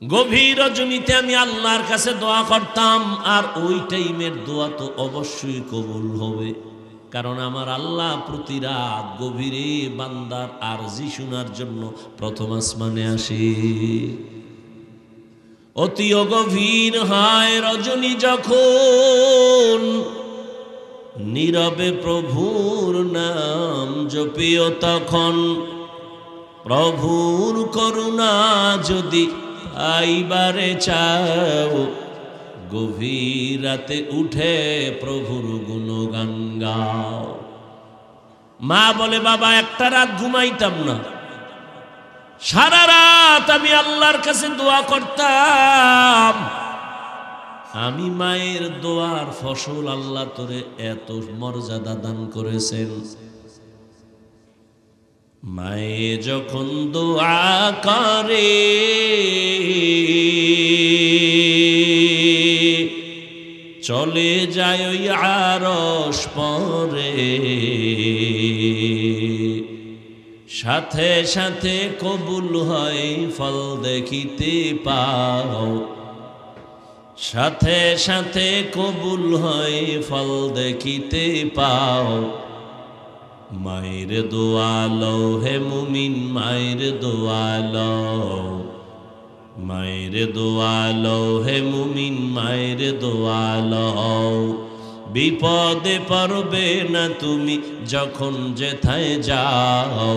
গভীর রজনীতে আমি আল্লাহর কাছে দোয়া করতাম, আর ওই টাইমের দোয়া তো অবশ্যই কবুল হবে, কারণ আমার আল্লাহ প্রতি রাত গভীরে বান্দার আরজি শোনার জন্য প্রথম আসমানে আসে। অতি গভীর হয় রজনী যখন, নীরবে প্রভুর নাম জপিও তখন। প্রভুর করুণা যদি পাইবারে চাও, গভীর রাতে উঠে প্রভুর গুণগান গাও। মা বলে, বাবা একটা রাত ঘুমাইতাম না, সারা রাত আমি আল্লাহর কাছে দোয়া করতাম। আমি মায়ের দোয়ার ফসল, আল্লাহ তোরে এত মর্যাদা দান করেছেন। মায়ে যখন দোয়া করে, চলে যায় ওই আরশ পরে, সাথে সাথে কবুল হয় ফল দেখিতে পাও, সাথে সাথে কবুল হয় ফল দেখিতে পাও। মায়ের দোয়া লও হে মুমিন, মায়ের দোয়া লও, মায়ের দোয়া লও হে মুমিন, মায়ের দোয়া লও। বিপদে পড়বে না তুমি যখন যেথায় যাও,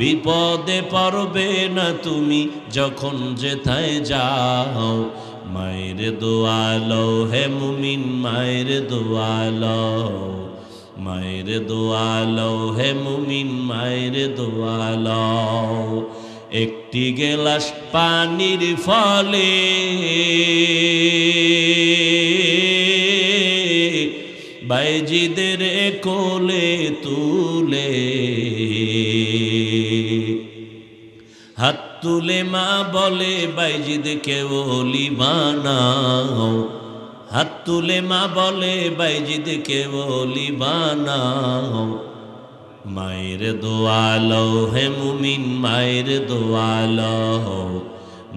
বিপদে পড়বে না তুমি যখন যেথায় যাও। মায়ের দোয়া লও হে মুমিন, মায়ের দোয়া লও, মায়ের দোয়া লও হে মুমিন, মায়ের দোয়া লও। একটি গেলাস পানির ফলে বাইজিদের কোলে তুলে, হাত তুলে মা বলে বাইজিদকে ওলি বানাও, হাত তুলে মা বলে বাইজিদকে ওলি বানাও। মায়ের দোয়া লও হে মুমিন, মায়ের দোয়া লও,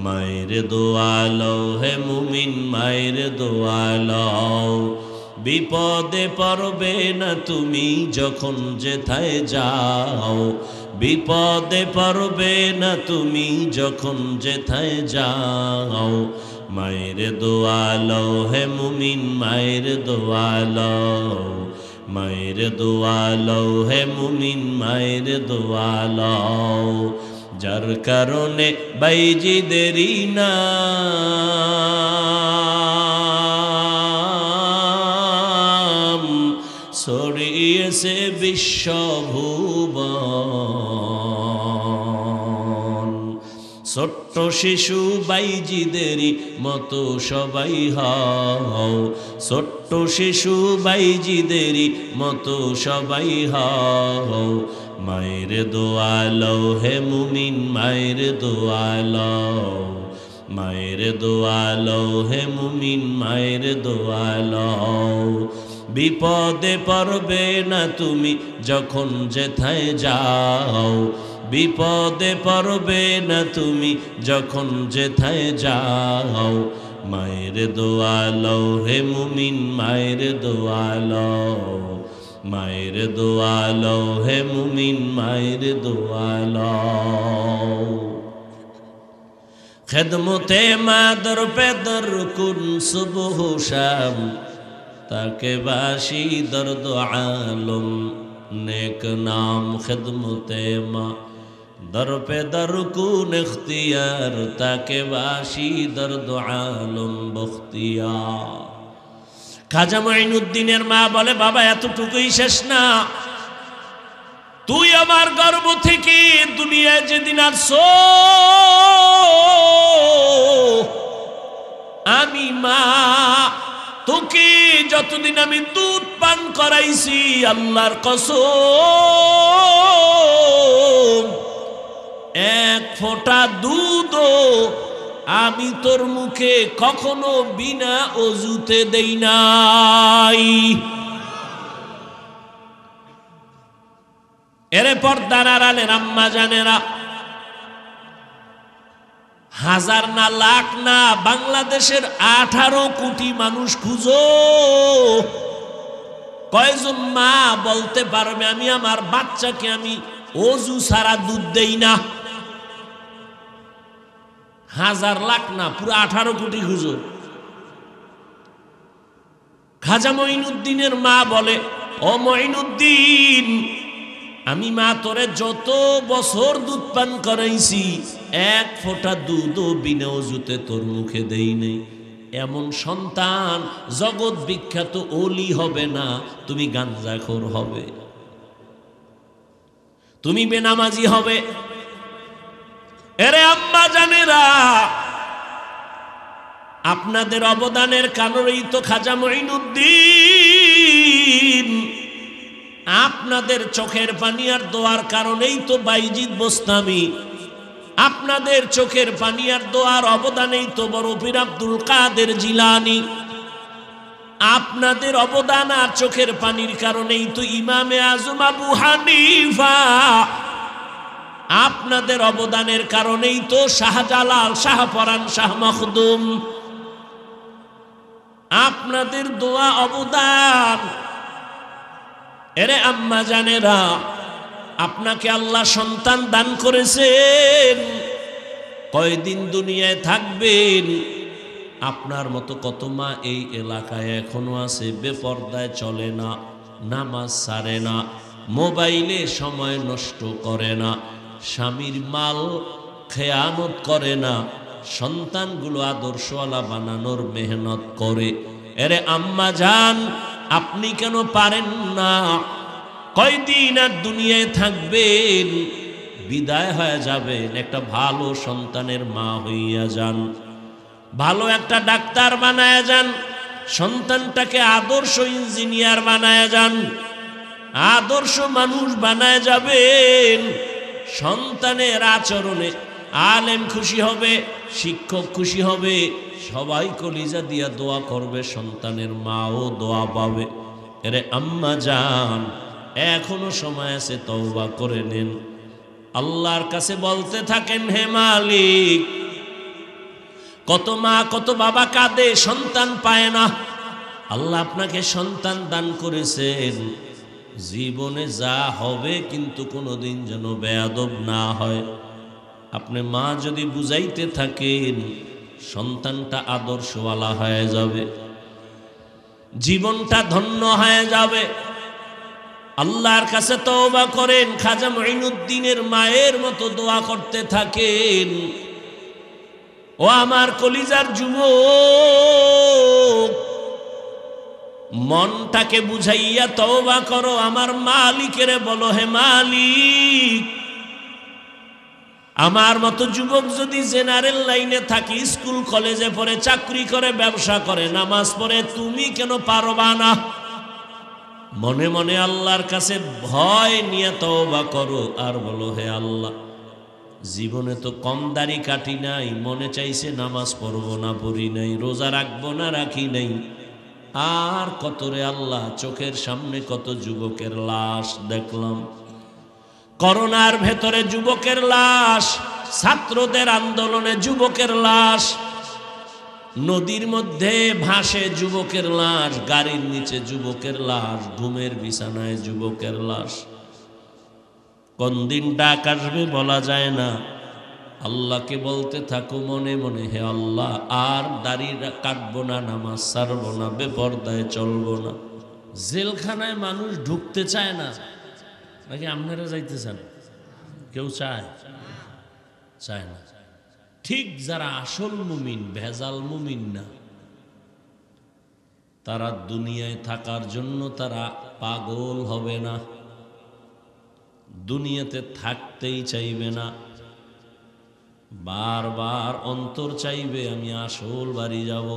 মায়ের দোয়া লও হে মুমিন, মায়ের দোয়া লও। বিপদে পড়বে না তুমি যখন যেথায় যাও, বিপদে পড়বে না তুমি যখন যেথায় যাও। মায়ের দোয়া লও হে মুমিন, মায়ের দোয়া লও, মায়ের দোয়া লও হে মুমিন, মায়ের দোয়া লও। যার কারণে বাইজিদেরই নাম ছড়িয়েছে বিশ্বভুবন। ছোট্ট শিশু বাইজিদেরই মতো সবাই হও, ছোট্ট শিশু বাইজিদেরই মতো সবাই হও। মায়ের দোয়া লও হে মুমিন, মায়ের দোয়া লও, মায়ের দোয়া লও হে মুমিন, মায়ের দোয়া লও। বিপদে পড়বে না তুমি যখন যেথায় যাও, বিপদে পড়বে না তুমি যখন যেথায় যাও। মায়ের দোয়া লও হে মুমিন, মায়ের দোয়া লও, মায়ের দোয়া লও হে মুমিন, মায়ের দোয়া লও। খেদমতে মা দর পে দর কুন সুবহ শাম, তাকে বাসি দর্দ আলম নেক নাম। খেদমতে মা দর পে দর কুন ইখতিয়ার, তাকে বাসি দর্দ আলম বখতিয়ার। খাজা মাইনুদ্দিনের মা বলে, বাবা এতটুকুই শেষ না, তুই আমার গর্ভ থেকে দুনিয়ায় যেদিন আসছো, আমি মা তোকে যতদিন আমি দুধ পান করাইছি, আল্লাহর কসম এক ফোঁটা দুধও আমি তোর মুখে কখনো বিনা অজুতে দেই নাই। এরে পর্দার আড়ালের আম্মা জানেরা, হাজার না লাখ না, বাংলাদেশের 18 কোটি মানুষ খুঁজো, কয়জন মা বলতে পারবে আমি আমার বাচ্চাকে আমি অজু ছাড়া দুধ দেই না? হাজার লাখ না, পুরো 18 কোটি খুঁজো। খাজা মঈনুদ্দিনের মা বলে, ও মঈনুদ্দিন, আমি মা তোরে যত বছর দুধ পান করাইছি, এক ফোঁটা দুধও বিনা অজুতে তোর মুখে দেই নেই। এমন সন্তান জগৎ বিখ্যাত ওলি হবে না, তুমি গাঞ্জাখোর হবে, তুমি বেনামাজি হবে। এরে আম্মা জানেরা, আপনাদের অবদানের কারণেই তো খাজা মঈনুদ্দিন, আপনাদের চোখের পানি আর দোয়ার কারণেই তো বাইজিদ বোস্তামি, আপনাদের চোখের পানি আর দোয়ার অবদানেই তো বড় পীর আব্দুল কাদের জিলানী, আপনাদের অবদান আর চোখের পানির কারণেই তো ইমামে আজম আবু হানিফা, আপনাদের অবদানের কারণেই তো শাহজালাল, শাহপরান, শাহ মখদুম, আপনাদের দোয়া অবদান। এরে আম্মা জানেরা, আপনাকে আল্লাহ সন্তান দান করেছেন, কয়দিন দুনিয়ায় থাকবেন? আপনার মতো কত মা এই এলাকায় এখনো আছে, বেপর্দায় চলে না, নামাজ ছাড়ে না, মোবাইলে সময় নষ্ট করে না, স্বামীর মাল খেয়ানত করে না, সন্তানগুলো আদর্শওয়ালা বানানোর মেহনত করে। এরে আম্মা জান, আপনি কেন পারেন না? কয়দিন আর দুনিয়ায় থাকবেন, বিদায় হয়ে যাবেন, একটা ভালো সন্তানের মা হইয়া যান, ভালো একটা ডাক্তার বানায় যান, সন্তানটাকে আদর্শ ইঞ্জিনিয়ার বানায় যান, আদর্শ মানুষ বানায় যাবেন। সন্তানের আচরণে আলেম খুশি হবে, শিক্ষক খুশি হবে, সবাই কলিজা দিয়া দোয়া করবে, সন্তানের মাও দোয়া পাবে। এরে আম্মা জান, এখনো সময় আছে, তওবা করে নেন, আল্লাহর কাছে বলতে থাকেন, হে মালিক, কত মা কত বাবা কাঁদে, সন্তান পায় না। আল্লাহ আপনাকে সন্তান দান করেছেন, জীবনে যা হবে কিন্তু কোনোদিন যেন বেয়াদব না হয়। আপনি মা যদি বুঝাইতে থাকেন, সন্তানটা আদর্শওয়ালা হয়ে যাবে, জীবনটা ধন্য হয়ে যাবে। আল্লাহর কাছে তওবা করেন, খাজা মঈনুদ্দিনের মায়ের মতো দোয়া করতে থাকেন। ও আমার কলিজার যুবক, মনটাকে বুঝাইয়া তওবা করো, আমার মালিকের বলো, হে মালিক, আমার মতো যুবক যদি জেনারেল লাইনে থাকি, স্কুল কলেজে পড়ে, চাকরি করে, ব্যবসা করে, নামাজ পড়ে, তুমি কেন পারবা না? মনে মনে আল্লাহর কাছে ভয় নিয়ে তওবা করো আর বলো, হে আল্লাহ, জীবনে তো কম দাড়ি কাটি নাই, মনে চাইছে নামাজ পড়বো না, পড়ি নাই, রোজা রাখবো না, রাখি নাই, আর কত রে আল্লাহ, চোখের সামনে কত যুবকের লাশ দেখলাম, করোনার ভেতরে যুবকের লাশ, ছাত্রদের আন্দোলনে যুবকের লাশ, নদীর মধ্যে ভাসে যুবকের লাশ, গাড়ির নিচে যুবকের লাশ, ঘুমের বিছানায় যুবকের লাশ। কোন দিন ডাক আসবে বলা যায় না। আল্লাহকে বলতে থাকো মনে মনে, হে আল্লাহ, আর দাড়ি কাটবো না, নামাজ ছাড়বো না, বেপরদায় চলবো না। জেলখানায় মানুষ ঢুকতে চায় না, নাকি আপনারা যাইতে চান? কেউ চায়? চায় না। ঠিক যারা আসল মুমিন, ভেজাল মুমিন না, তারা দুনিয়ায় থাকার জন্য তারা পাগল হবে না, দুনিয়াতে থাকতেই চাইবে না, বারবার অন্তর চাইবে আমি আসল বাড়ি যাব।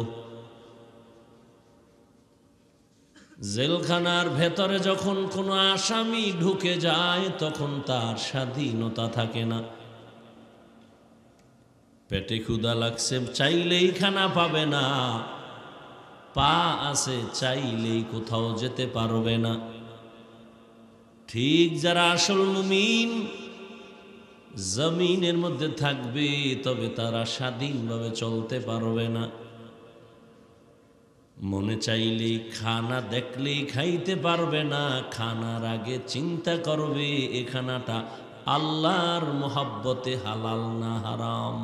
জেলখানার ভেতরে যখন কোনো আসামি ঢুকে যায়, তখন তার স্বাধীনতা থাকে না। পেটে ক্ষুধা লাগছে, চাইলেই খানা পাবে না, পা আছে, চাইলেই কোথাও যেতে পারবে না। ঠিক যারা আসল মুমিন, জমিনের মধ্যে থাকবে, তবে তারা স্বাধীনভাবে চলতে পারবে না। মনে চাইলেই খানা দেখলেই খাইতে পারবে না, খানার আগে চিন্তা করবে এ খানাটা আল্লাহর মোহাব্বতে হালাল না হারাম।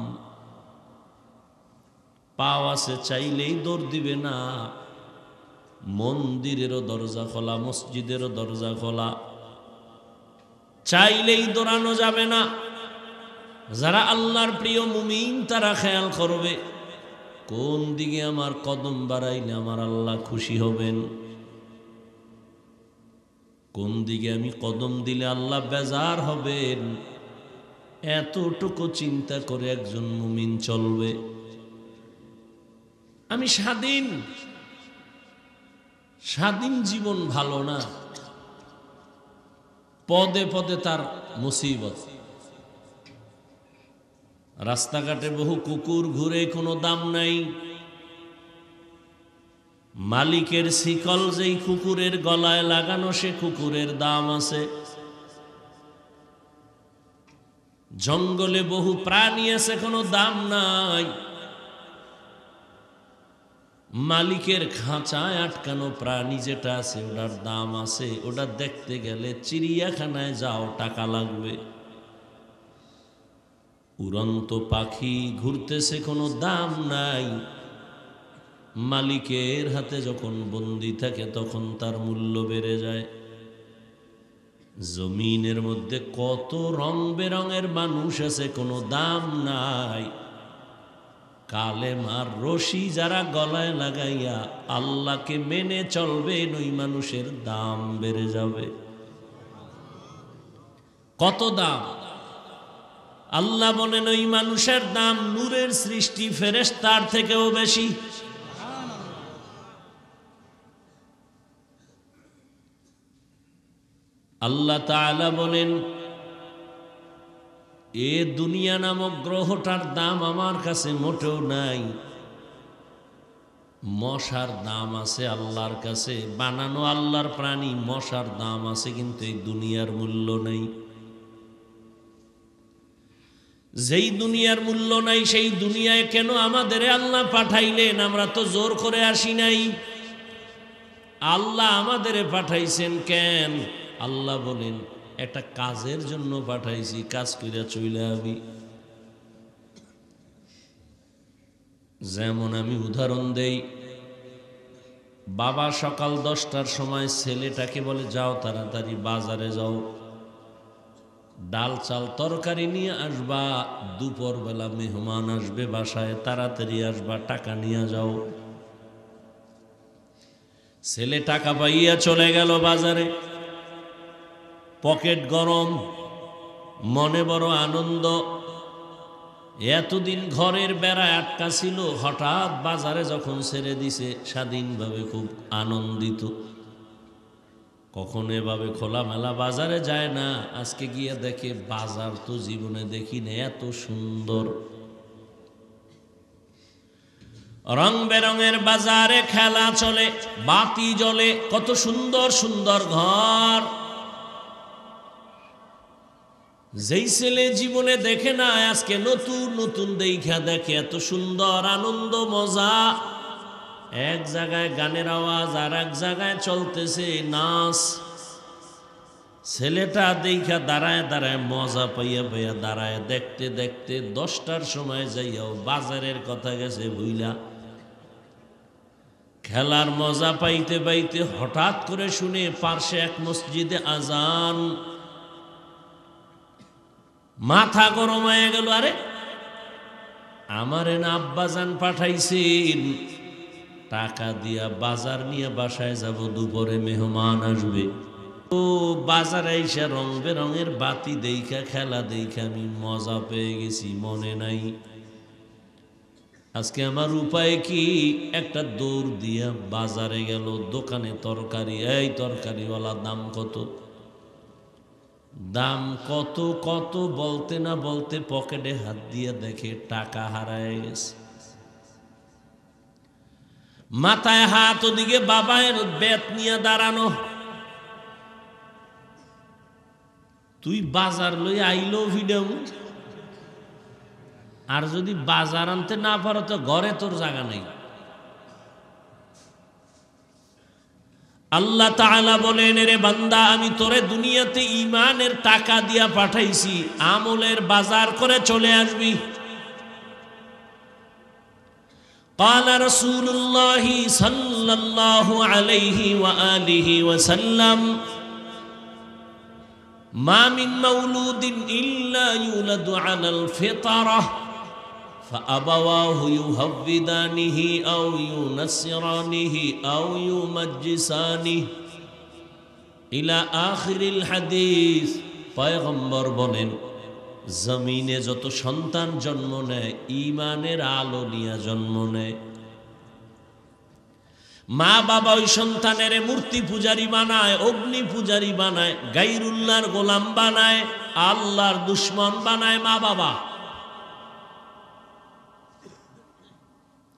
পাও আছে চাইলেই দৌড় দিবে না, মন্দিরেরও দরজা খোলা, মসজিদেরও দরজা খোলা, চাইলেই দৌড়ানো যাবে না। যারা আল্লাহর প্রিয় মুমিন তারা খেয়াল করবে কোন দিকে আমার কদম বাড়াইলে আমার আল্লাহ খুশি হবেন, কোন দিকে আমি কদম দিলে আল্লাহ বেজার হবেন। এতটুকু চিন্তা করে একজন মুমিন চলবে। আমি স্বাধীন, স্বাধীন জীবন ভালো না, পদে পদে তার মুসিবত। রাস্তাঘাটে বহু কুকুর ঘুরে, কোনো দাম নাই। মালিকের শিকল যেই কুকুরের গলায় লাগানো, সে কুকুরের দাম আছে। জঙ্গলে বহু প্রাণী আছে, কোনো দাম নাই। মালিকের খাঁচায় আটকানো প্রাণী যেটা আছে ওটার দাম আছে। ওটা দেখতে গেলে চিড়িয়াখানায় যাও, টাকা লাগবে। উড়ন্ত পাখি ঘুরতেছে, কোনো দাম নাই। মালিকের হাতে যখন বন্দী থাকে তখন তার মূল্য বেড়ে যায়। জমিনের মধ্যে কত রং বেরঙের মানুষ আছে, কোনো দাম নাই। কালেমার রশি যারা গলায় লাগাইয়া আল্লাহকে মেনে চলবেন, ওই মানুষের দাম বেড়ে যাবে। কত দাম! আল্লাহ বলেন ওই মানুষের দাম নূরের সৃষ্টি ফেরেশতার থেকেও বেশি। আল্লাহ তাআলা বলেন এ দুনিয়া নামক গ্রহটার দাম আমার কাছে মোটেও নাই। মশার দাম আছে আল্লাহর কাছে, বানানো আল্লাহর প্রাণী, মশার দাম আছে, কিন্তু এই দুনিয়ার মূল্য নেই। যেই দুনিয়ার মূল্য নাই সেই দুনিয়ায় কেন আমাদের আল্লাহ পাঠাইলেন? আমরা তো জোর করে আসি নাই, আল্লাহ আমাদের পাঠাইছেন কেন? আল্লাহ বলেন একটা কাজের জন্য পাঠাইছি, কাজ কইরা চলে আবি। যেমন আমি উদাহরণ দেই, বাবা সকাল 10টার সময় ছেলেটাকে বলে যাও তাড়াতাড়ি বাজারে যাও, ডাল চাল তরকারি নিয়ে আসবা, দুপুর বেলা মেহমান আসবে বাসায়, তাড়াতাড়ি আসবা, টাকা নিয়ে যাও। ছেলে টাকা পাইয়া চলে গেল বাজারে, পকেট গরম, মনে বড় আনন্দ। এতদিন ঘরের বেড়া আটকা ছিল, হঠাৎ বাজারে যখন ছেড়ে দিছে স্বাধীনভাবে খুব আনন্দিত। কখনো এভাবে খোলামেলা বাজারে যায় না, আজকে গিয়ে দেখে বাজার তো জীবনে দেখি না এত সুন্দর। রং বেরঙের বাজারে খেলা চলে, বাতি জ্বলে, কত সুন্দর সুন্দর ঘর। যেই ছেলে জীবনে দেখে না, আজকে নতুন নতুন দেখা দেখে, এত সুন্দর আনন্দ মজা। এক জায়গায় গানের আওয়াজ, আর এক জায়গায় চলতেছে নাচ। ছেলেটা দেখা দাঁড়ায় দাঁড়ায় মজা পাইয়া পাইয়া দাঁড়ায় দেখতে দেখতে 10টার সময় যাইয়াও বাজারের কথা গেছে ভুইলা। খেলার মজা পাইতে পাইতে হঠাৎ করে শুনে পার্শ্বে এক মসজিদে আজান। মাথা গরম হয়ে গেল, আরে আমারে না আব্বাজান পাঠাইছেন, টাকা দিয়া বাজার নিয়ে বাসায় যাব, দুপুরে মেহমান আসবে। ও বাজারে এসে রং বেরঙের বাতি দেখা, খেলা দেখা আমি মজা পেয়ে গেছি, মনে নাই। আজকে আমার উপায় কি? একটা দৌড় দিয়া বাজারে গেল, দোকানে তরকারি, এই তরকারিওয়ালা দাম কত? দাম কত কত বলতে না বলতে পকেটে হাত দিয়ে দেখে টাকা হারায় গেছে। মাথায় হাত, ওদিকে বাবায়ের বেত নিয়ে দাঁড়ানো। তুই বাজার লই আইলো ভিডিও, আর যদি বাজার আনতে না পারো তো ঘরে তোর জায়গা নেই। আল্লাহ তাআলা বলেন, রে বান্দা, আমি তোরে দুনিয়াতে ঈমানের টাকা দিয়া পাঠাইছি, আমলের বাজার করে চলে আসবি। قال رسول الله صلى الله عليه وآله وسلم ما من مولود إلا يولد على الفطرة فأبواه يهودانه أو ينصرانه أو يمجسانه إلى آخر الحديث। পয়গম্বর বলেন, জমিনে যত সন্তান জন্ম নেয় ঈমানের আলো নিয়ে জন্ম নেয়। মা বাবা ওই সন্তানের মূর্তি পূজারি বানায়, অগ্নি পূজারি বানায়, গায়রুল্লাহর গোলাম বানায়, আল্লাহর দুশ্মন বানায় মা বাবা।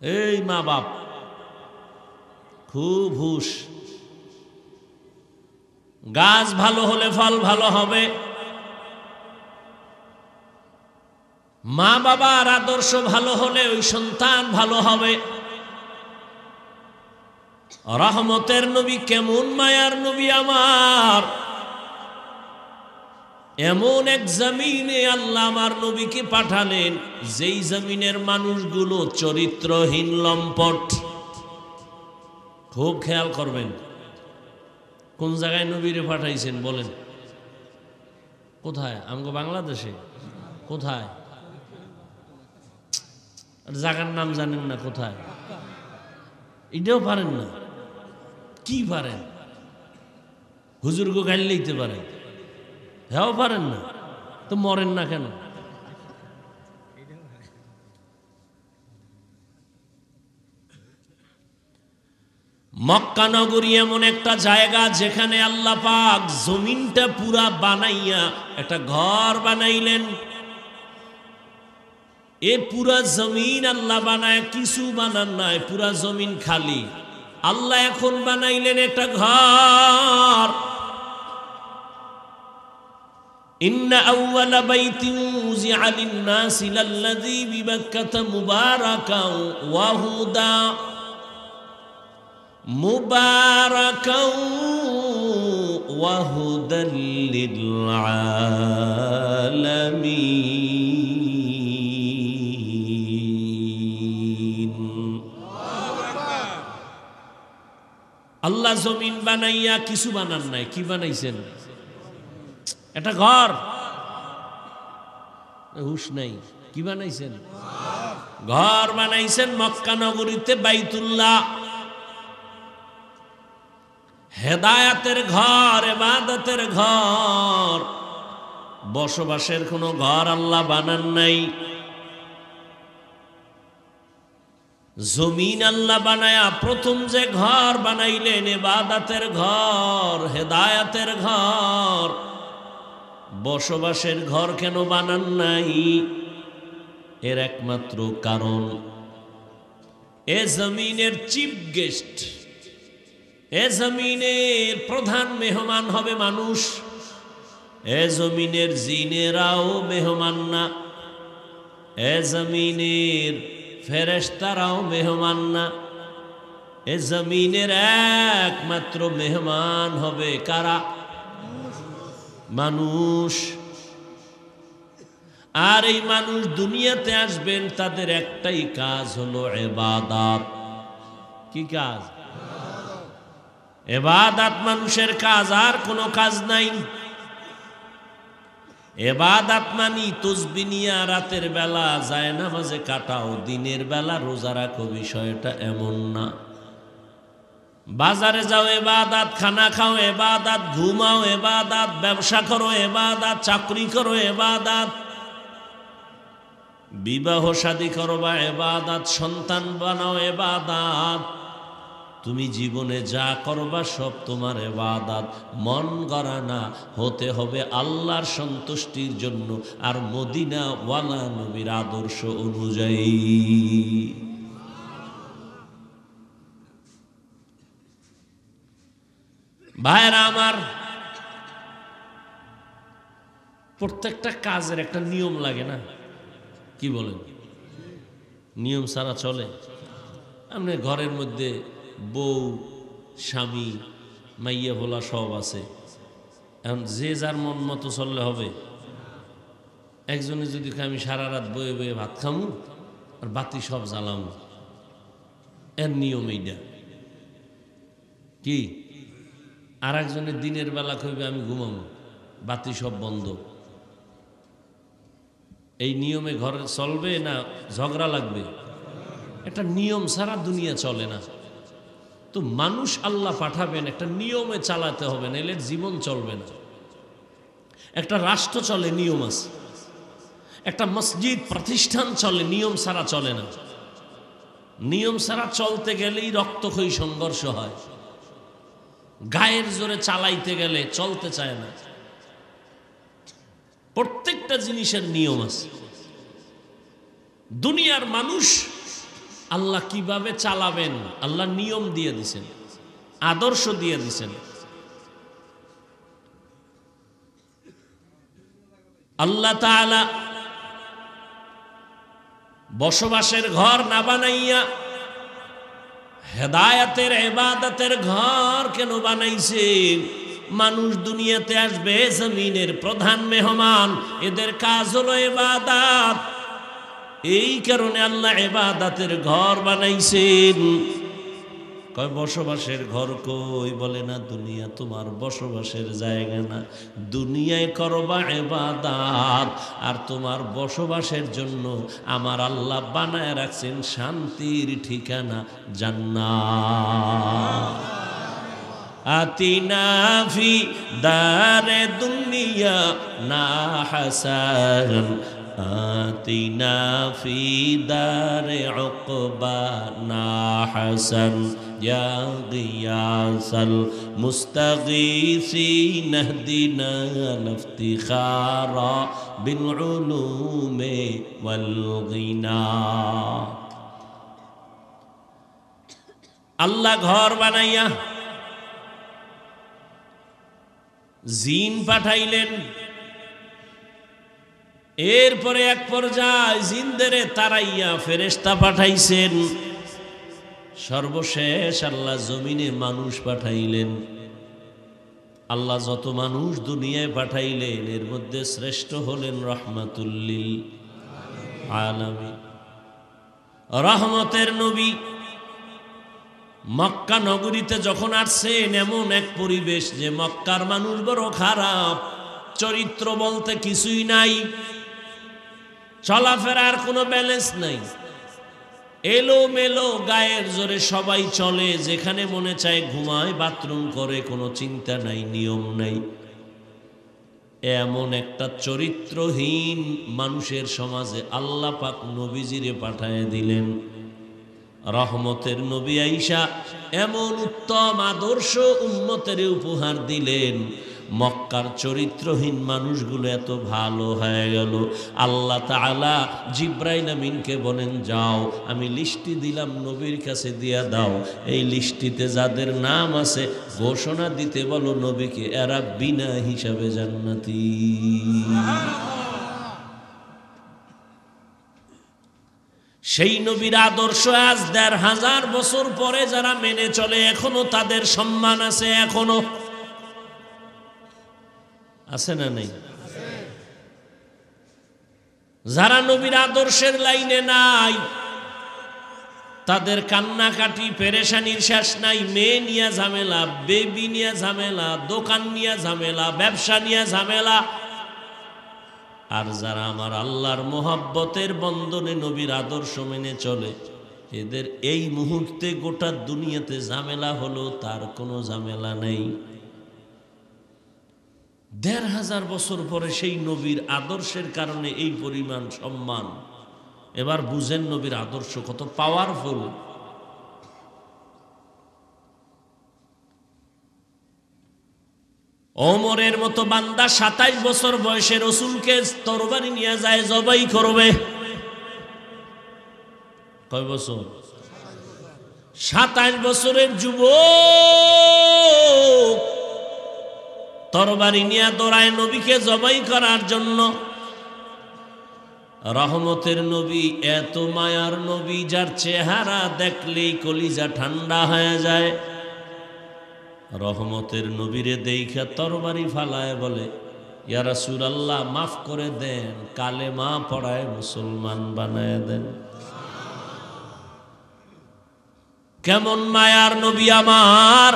এই মা বাপ খুব হুশ। গাছ ভালো হলে ফল ভালো হবে, মা বাবার আদর্শ ভালো হলে ওই সন্তান ভালো হবে। রহমতের নবী কেমন মায়ার নবী আমার, এমন এক জমিনে আল্লাহ আমার নবীকে পাঠালেন যেই জমিনের মানুষগুলো চরিত্রহীন, লম্পট। খুব খেয়াল করবেন, কোন জায়গায় নবীরে পাঠাইছেন বলেন? কোথায়? আমগো বাংলাদেশে? কোথায়? জায়গার নাম জানেন না? কোথায়? এটাও পারেন না? কি পারেন? হুজুরকে গাইল লইতে পারেন, হ্যাঁ পারেন না তো মরেন না কেন? মক্কা নগরী এমন একটা জায়গা যেখানে আল্লাহ পাক জমিনটা পুরা বানাইয়া একটা ঘর বানাইলেন। এ পুরা জমিন আল্লাহ বানায়, কিছু বানান নাই, পুরা জমিন খালি। আল্লাহ এখন বানাইলেন একটা ঘর। ইন্না আউওয়ালা বাইতিন উযিআ লিন-নাসি লাল্লাযী বিবাক্কাতা মুবারাকাও ওয়া হুদা মুবারাকাও ওয়া হুদাল লিল আলামিন। আল্লাহ জমিন বানাইয়া কিছু বানান নাই, কি বানাইছেন? একটা ঘর। হুশ নাই, কি বানাইছেন? ঘর বানাইছেন মক্কা নগরীতে, বাইতুল্লাহ। হেদায়াতের ঘর, ইবাদতের ঘর, বসবাসের কোনো ঘর আল্লাহ বানান নাই। জমিন আল্লাহ বানায়া প্রথম যে ঘর বানাইলেন, ইবাদতের ঘর, হেদায়াতের ঘর, বসবাসের ঘর কেন বানান নাই? এর একমাত্র কারণ, এ জমিনের চিফ গেস্ট, এ জমিনের প্রধান মেহমান হবে মানুষ। এ জমিনের জিনেরাও মেহমান না, এ জমিনের ফেরেশতারাও মেহমান না। এ জমিনের একমাত্র মেহমান হবে কারা? মানুষ। আর এই মানুষ দুনিয়াতে আসবেন, তাদের একটাই কাজ হলো ইবাদত। কি কাজ? ইবাদত মানুষের কাজ, আর কোনো কাজ নাই। ইবাদত মানি তাসবিহ নিয়া রাতের বেলা যায় নামাজে কাটাও, দিনের বেলা রোজা রাখো, বিষয়টা এমন না। বাজারে যাও ইবাদত, খানা খাও ইবাদত, ঘুমাও ইবাদত, ব্যবসা করো ইবাদত, চাকরি করো ইবাদত, বিবাহ শাদী করবা ইবাদত, সন্তান বানাও ইবাদত। তুমি জীবনে যা করবা সব তোমার ইবাদত। মন গড়া না, হতে হবে আল্লাহর সন্তুষ্টির জন্য আর মদিনা ওয়ালা নবীর আদর্শ অনুযায়ী। ভাইরা আমার, প্রত্যেকটা কাজের একটা নিয়ম লাগে না? কি বলেন? নিয়ম ছাড়া চলে? আপনি ঘরের মধ্যে বউ, স্বামী, মাইয়া ভোলা সব আছে, এখন যে যার মন মতো চললে হবে? একজনে যদি আমি সারা রাত বয়ে বয়ে ভাত খামু আর বাতি সব জ্বালামু, এর নিয়ম এইটা কি? আর একজনের দিনের বেলা কইবে আমি ঘুমামু, বাতি সব বন্ধ। এই নিয়মে ঘর চলবে না ঝগড়া লাগবে? একটা নিয়ম ছাড়া দুনিয়া চলে না। তো মানুষ আল্লাহ পাঠাবেন একটা নিয়মে চালাতে হবে, নাহলে জীবন চলবে না। একটা রাষ্ট্র চলে নিয়ম আছে, একটা মসজিদ প্রতিষ্ঠান চলে নিয়ম ছাড়া চলে না। নিয়ম ছাড়া চলতে গেলেই রক্তক্ষয়ী সংঘর্ষ হয়, গায়ের জোরে চালাইতে গেলে চলতে চায় না। প্রত্যেকটা জিনিসের নিয়ম আছে। দুনিয়ার মানুষ আল্লাহ কিভাবে চালাবেন আল্লাহ নিয়ম দিয়ে দিছেন, আদর্শ দিয়ে দিছেন। আল্লাহ তাআলা বসবাসের ঘর না বানাইয়া হেদায়েতের ইবাদতের ঘর কেন বানাইছেন? মানুষ দুনিয়াতে আসবে জমিনের প্রধান মেহমান, এদের কাজ হলো ইবাদত। এই কারণে আল্লাহ ইবাদতের ঘর বানাইছেন। কয় বসবাসের ঘর কই? বলে না দুনিয়া তোমার বসবাসের জায়গা না, দুনিয়ায় করবা ইবাদত। আর তোমার বসবাসের জন্য আমার আল্লাহ বানায় রাখছেন শান্তির ঠিকানা জান্নাত। আতিনা ফি দারে দুনিয়া না হাসান, আতিনা ফি দারে উকবা না হাসান, ইয়া গিয়াসাল মুস্তাগীসিন ইহদিনা লিফতিখারা বিল উলুমি ওয়াল গিনা। আল্লাহ ঘর বানাইয়া জিন পাঠাইলেন, এরপরে এক পর্যায়ে জিনদেরে তারাইয়া ফেরেশতা পাঠাইছেন, সর্বশেষ আল্লাহ জমিনে মানুষ পাঠাইলেন। আল্লাহ যত মানুষ দুনিয়ায় পাঠাইলেন এর মধ্যে শ্রেষ্ঠ হলেন রাহমাতুল লিল আলামিন, রহমতের নবী। মক্কা নগরীতে যখন আসছেন এমন এক পরিবেশ যে মক্কার মানুষ বড় খারাপ, চরিত্র বলতে কিছুই নাই, চলাফেরার কোনো ব্যালেন্স নাই, এলো মেলো গায়ের জোরে সবাই চলে, যেখানে মনে চায় ঘুমায়, বাথরুম করে, কোনো চিন্তা নাই, নিয়ম নাই। এমন একটা চরিত্রহীন মানুষের সমাজে আল্লাহ পাক নবীজিরে পাঠায় দিলেন। রহমতের নবী আইসা এমন উত্তম আদর্শ উম্মতের উপহার দিলেন, মক্কার চরিত্রহীন মানুষগুলো এত ভালো হয়ে গেল। আল্লাহ তাআলা জিব্রাইল আমিনকে বলেন, যাও আমি লিস্টি দিলাম, নবীর কাছে দিয়া দাও, এই লিস্টিতে যাদের নাম আছে ঘোষণা দিতে বলো নবীকে, এরা বিনা হিসাবে জান্নাতি। সেই নবীর আদর্শ আজ ১৫০০ বছর পরে যারা মেনে চলে এখনো তাদের সম্মান আছে, এখনো আছে না নেই? যারা নবীর আদর্শের লাইনে নাই তাদের কান্নাকাটি পেরেশানির শেষ নাই। মেয়ে নিয়ে ঝামেলা, বেবি নিয়ে ঝামেলা, দোকান নিয়ে ঝামেলা, ব্যবসা নিয়ে ঝামেলা। আর যারা আমার আল্লাহর মোহাব্বতের বন্ধনে নবীর আদর্শ মেনে চলে এদের এই মুহূর্তে গোটা দুনিয়াতে ঝামেলা হলো তার কোনো ঝামেলা নেই। ১৫০০ বছর পরে সেই নবীর আদর্শের কারণে এই পরিমাণ সম্মান। এবার বুঝেন নবীর আদর্শ কত পাওয়ারফুল। ওমরের মতো বান্দা ২৭ বছর বয়সে রাসূলকে তরবারি নিয়ে যায় জবাই করবে। কয় বছর? ২৭ বছরের যুবক তরবারি নিয়ে দৌড়ায় নবীকে জবাই করার জন্য। রহমতের নবী, এত মায়ার নবী, যার চেহারা দেখলেই কলিজা ঠান্ডা হয়ে যায়। রহমতের নবীরে দেখা তরবারি ফালায় বলে, ইয়া রাসূলুল্লাহ মাফ করে দেন, কালেমা পড়ায় মুসলমান বানায় দেন। কেমন মায়ার নবী আমার,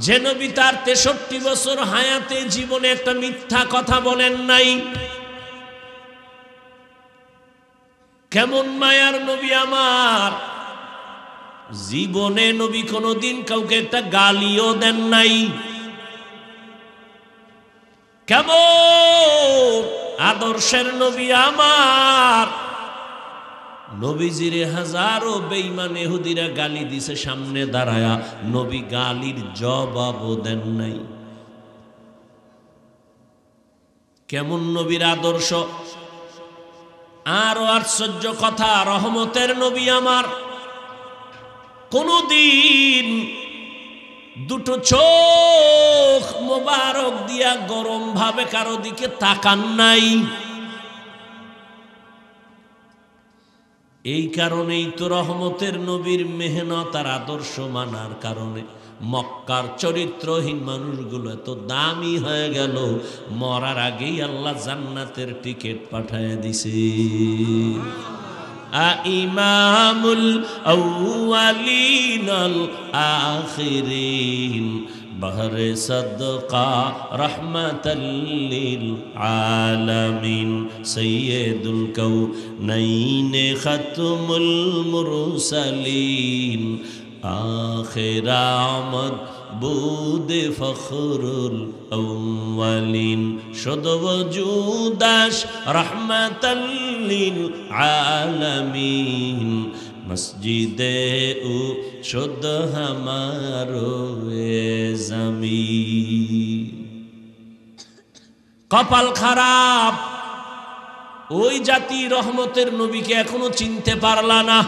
যে নবী তার 63 বছর হায়াতে জীবনে একটা মিথ্যা কথা বলেন নাই। কেমন মায়ার নবী আমার, জীবনে নবী কোনদিন কাউকে একটা গালিও দেন নাই। কেমন আদর্শের নবী আমার, নবীজিরে হাজারো বেঈমান ইহুদিরা গালি দিছে, সামনে দাঁড়ায়া নবী গালির জবাবও দেন নাই। কেমন নবীর আদর্শ। আরো আশ্চর্য কথা, রহমতের নবী আমার কোনদিন দুটো চোখ মোবারক দিয়া গরম ভাবে কারো দিকে তাকান নাই। এই কারণেই তো রহমতের নবীর মেহনত আর আদর্শ মানার কারণে মক্কার চরিত্রহীন মানুষগুলো এত দামি হয়ে গেল, মরার আগেই আল্লাহ জান্নাতের টিকিট পাঠায় দিছে। ইমামুল আউয়ালিন আল আখিরিন বহরে সদকা রহমাতাল লিল আলামিন সাইয়্যিদুল কাউনাইন খাতমুল মুরসালিন আখির আমদ বুদে ফখরুল আউয়ালিন শুদ ওজুদাশ রহমাতাল লিল আলামিন মসজিদে ও শুদ্ধ হামারো জমিন। কপাল খারাপ, ওই জাতি রহমতের নবীকে এখনো চিনতে পারলা না।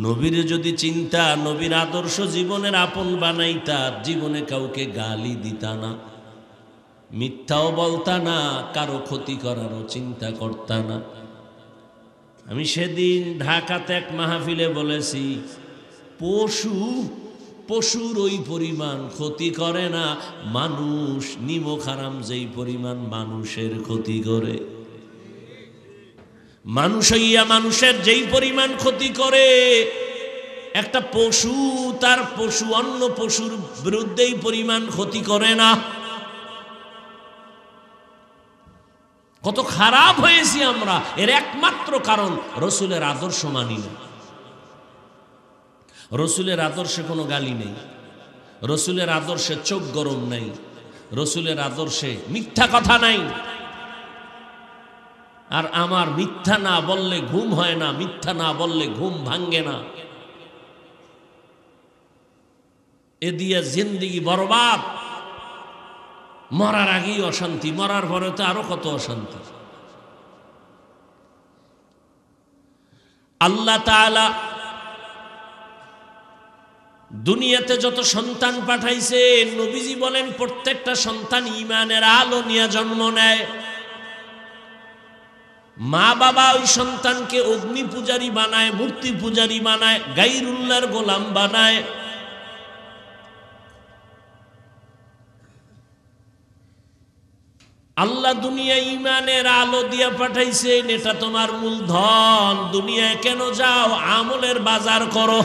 নবীর যদি চিন্তা, নবীর আদর্শ জীবনের আপন বানাইতা, জীবনে কাউকে গালি দিতা না, মিথ্যাও বলতা না, কারো ক্ষতি করারও চিন্তা করতা না। আমি সেদিন ঢাকাতে এক মাহফিলে বলেছি, পশুর ওই পরিমাণ ক্ষতি করে না মানুষ, নিমক হারাম যেই পরিমাণ মানুষের ক্ষতি করে। মানুষ হইয়া মানুষের যেই পরিমাণ ক্ষতি করে, একটা পশু তার অন্য পশুর বিরুদ্ধেই পরিমাণ ক্ষতি করে না। কত খারাপ হয়েছি আমরা, এর একমাত্র কারণ রসুলের আদর্শ মানি না। রসুলের আদর্শে কোনো গালি নেই, রসুলের আদর্শে চোখ গরম নাই, রসুলের আদর্শে মিথ্যা কথা নাই। আর আমার মিথ্যা না বললে ঘুম হয় না, মিথ্যা না বললে ঘুম ভাঙ্গে না। এ দিয়ে জিন্দেগি বরবাদ, মরার আগেই অশান্তি, মরার পরে তো আরো কত অশান্তি। আল্লাহ তাআলা দুনিয়াতে যত সন্তান পাঠাইছে, নবীজি বলেন প্রত্যেকটা সন্তান ঈমানের আলো নিয়ে জন্ম নেয়। মা বাবা ওই সন্তানকে অগ্নি পূজারী বানায়, মূর্তি পূজারী বানায়, গায়রুল্লাহর গোলাম বানায়। আল্লাহ দুনিয়ায় ঈমানের আলো দিয়া পাঠাইছেন, এটা তোমার মূলধন। দুনিয়ায় কেন যাও? আমলের বাজার করো।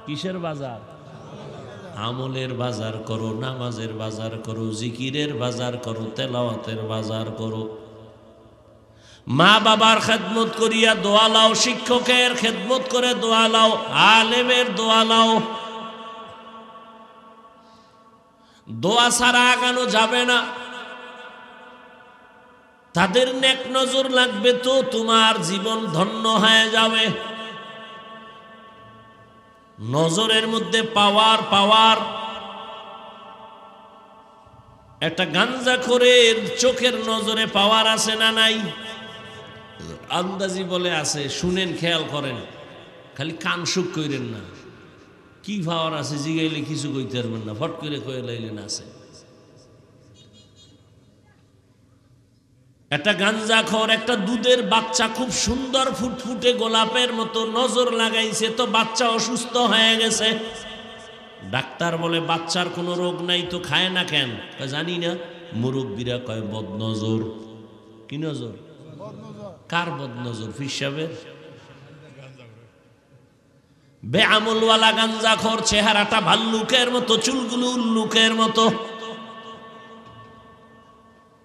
কিসের বাজার? আমলের বাজার করো, নামাজের বাজার করো, জিকিরের বাজার করো, তেলাওয়াতের বাজার করো। মা বাবার খেদমত করিয়া দোয়া লাও, শিক্ষকের খেদমত করে দোয়া লাও, আলেমের দোয়া লাও। দোয়া ছাড়া আগানো যাবে না। তাদের নেক নজর লাগবে তো তোমার জীবন ধন্য হয়ে যাবে। নজরের মধ্যে পাওয়ার। একটা গাঞ্জাখোরের চোখের নজরে পাওয়ার আছে না নাই? আন্দাজি বলে আছে। শুনেন, খেয়াল করেন, খালি কান সুখ কইরেন না। কি পাওয়ার আছে জিগাইলে কিছু কইতে পারবেন না, ফট করে কয়ে লাইলেন আছে। একটা গাঞ্জাখোর একটা দুধের বাচ্চা খুব সুন্দর ফুটফুটে গোলাপের মতো নজর লাগাইছে, তো বাচ্চা অসুস্থ হয়ে গেছে। ডাক্তার বলে বাচ্চার কোনো রোগ নাই, তো খায় না কেন? জানি না। মুরব্বীরা কয় বদনজর। কি নজর? কার বদনজর? পীর সাহেবের। বেআমলওয়ালা গাঞ্জাখোর, চেহারাটা ভাল্লুকের মতো, চুলগুলো উল্লুকের মতো।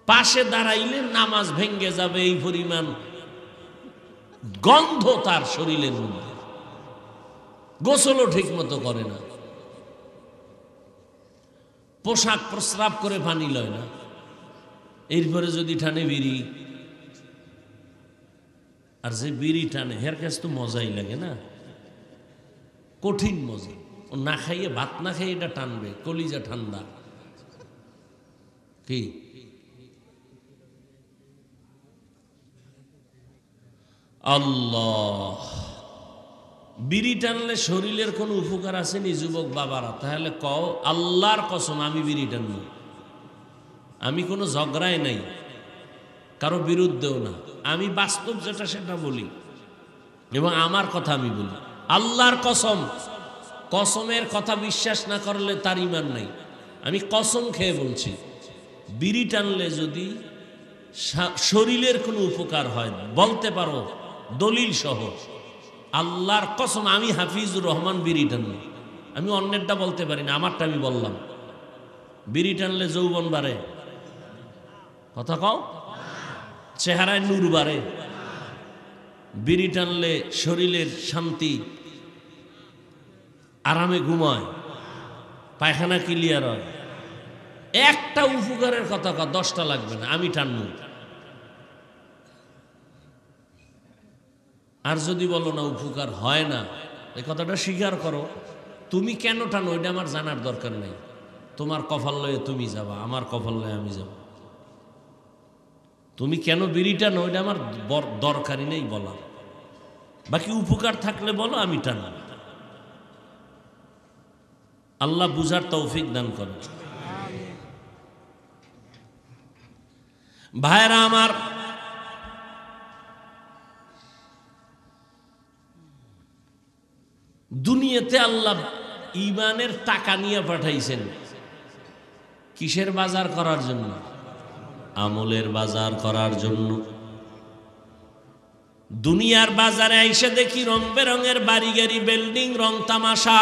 পাশে দাঁড়াইলে নামাজ ভেঙ্গে যাবে, এই পরিমাণ গন্ধ তার শরীরের মধ্যে। গোসলও ঠিক মতো করে না, পোশাক প্রস্রাব করে পানি লয় না। এরপরে যদি টানে বিড়ি, আর যে বিড়ি টানে হের কাছে তো মজাই লাগে না, কঠিন মজা। ও না খাইয়ে, ভাত না খাইয়ে এটা টানবে, কলিজা ঠান্ডা। কি আল্লাহ! বিড়ি টানলে শরীরের কোনো উপকার আসেনি যুবক বাবারা? তাহলে কও, আল্লাহর কসম আমি বিড়ি টানব। আমি কোনো ঝগড়ায় নাই, কারো বিরুদ্ধেও না। আমি বাস্তব যেটা সেটা বলি, এবং আমার কথা আমি বলি। আল্লাহর কসম, কসমের কথা বিশ্বাস না করলে তার ঈমান নাই। আমি কসম খেয়ে বলছি, বিড়ি টানলে যদি শরীরের কোনো উপকার হয়, বলতে পারো দলিল সহ, আল্লাহর কসম আমি হাফিজুর রহমান বিড়ি টানলে, আমি অন্যেরটা বলতে পারি না, আমারটা আমি বললাম। বিড়ি টানলে যৌবন বাড়ে, কথা কও, চেহারায় নূর বাড়ে। বিড়ি টানলে শরীরের শান্তি, আরামে ঘুমায়, পায়খানা ক্লিয়ার হয়। একটা উপকারের কথা কও, 10টা লাগবে না, আমি টানবো। আর যদি বলো না উপকার হয় না, এই কথাটা স্বীকার করো। তুমি কেন টানো এটা আমার জানার দরকার নেই। তোমার কপাল লয়ে তুমি যাবা, আমার কপাল লয়ে আমি যাব। তুমি কেন বিড়ি টানো এটা আমার দরকারই নেই বলার। বাকি উপকার থাকলে বলো, আমি টানো। আল্লাহ বুঝার তৌফিক দান করে। ভাইরা আমার, দুনিয়াতে আল্লাহ ঈমানের টাকা নিয়ে পাঠাইছেন কিসের বাজার করার জন্য? আমলের বাজার করার জন্য। দুনিয়ার বাজারে এসে দেখি রং বেরঙের বাড়ি গাড়ি, বিল্ডিং, রং তামাশা,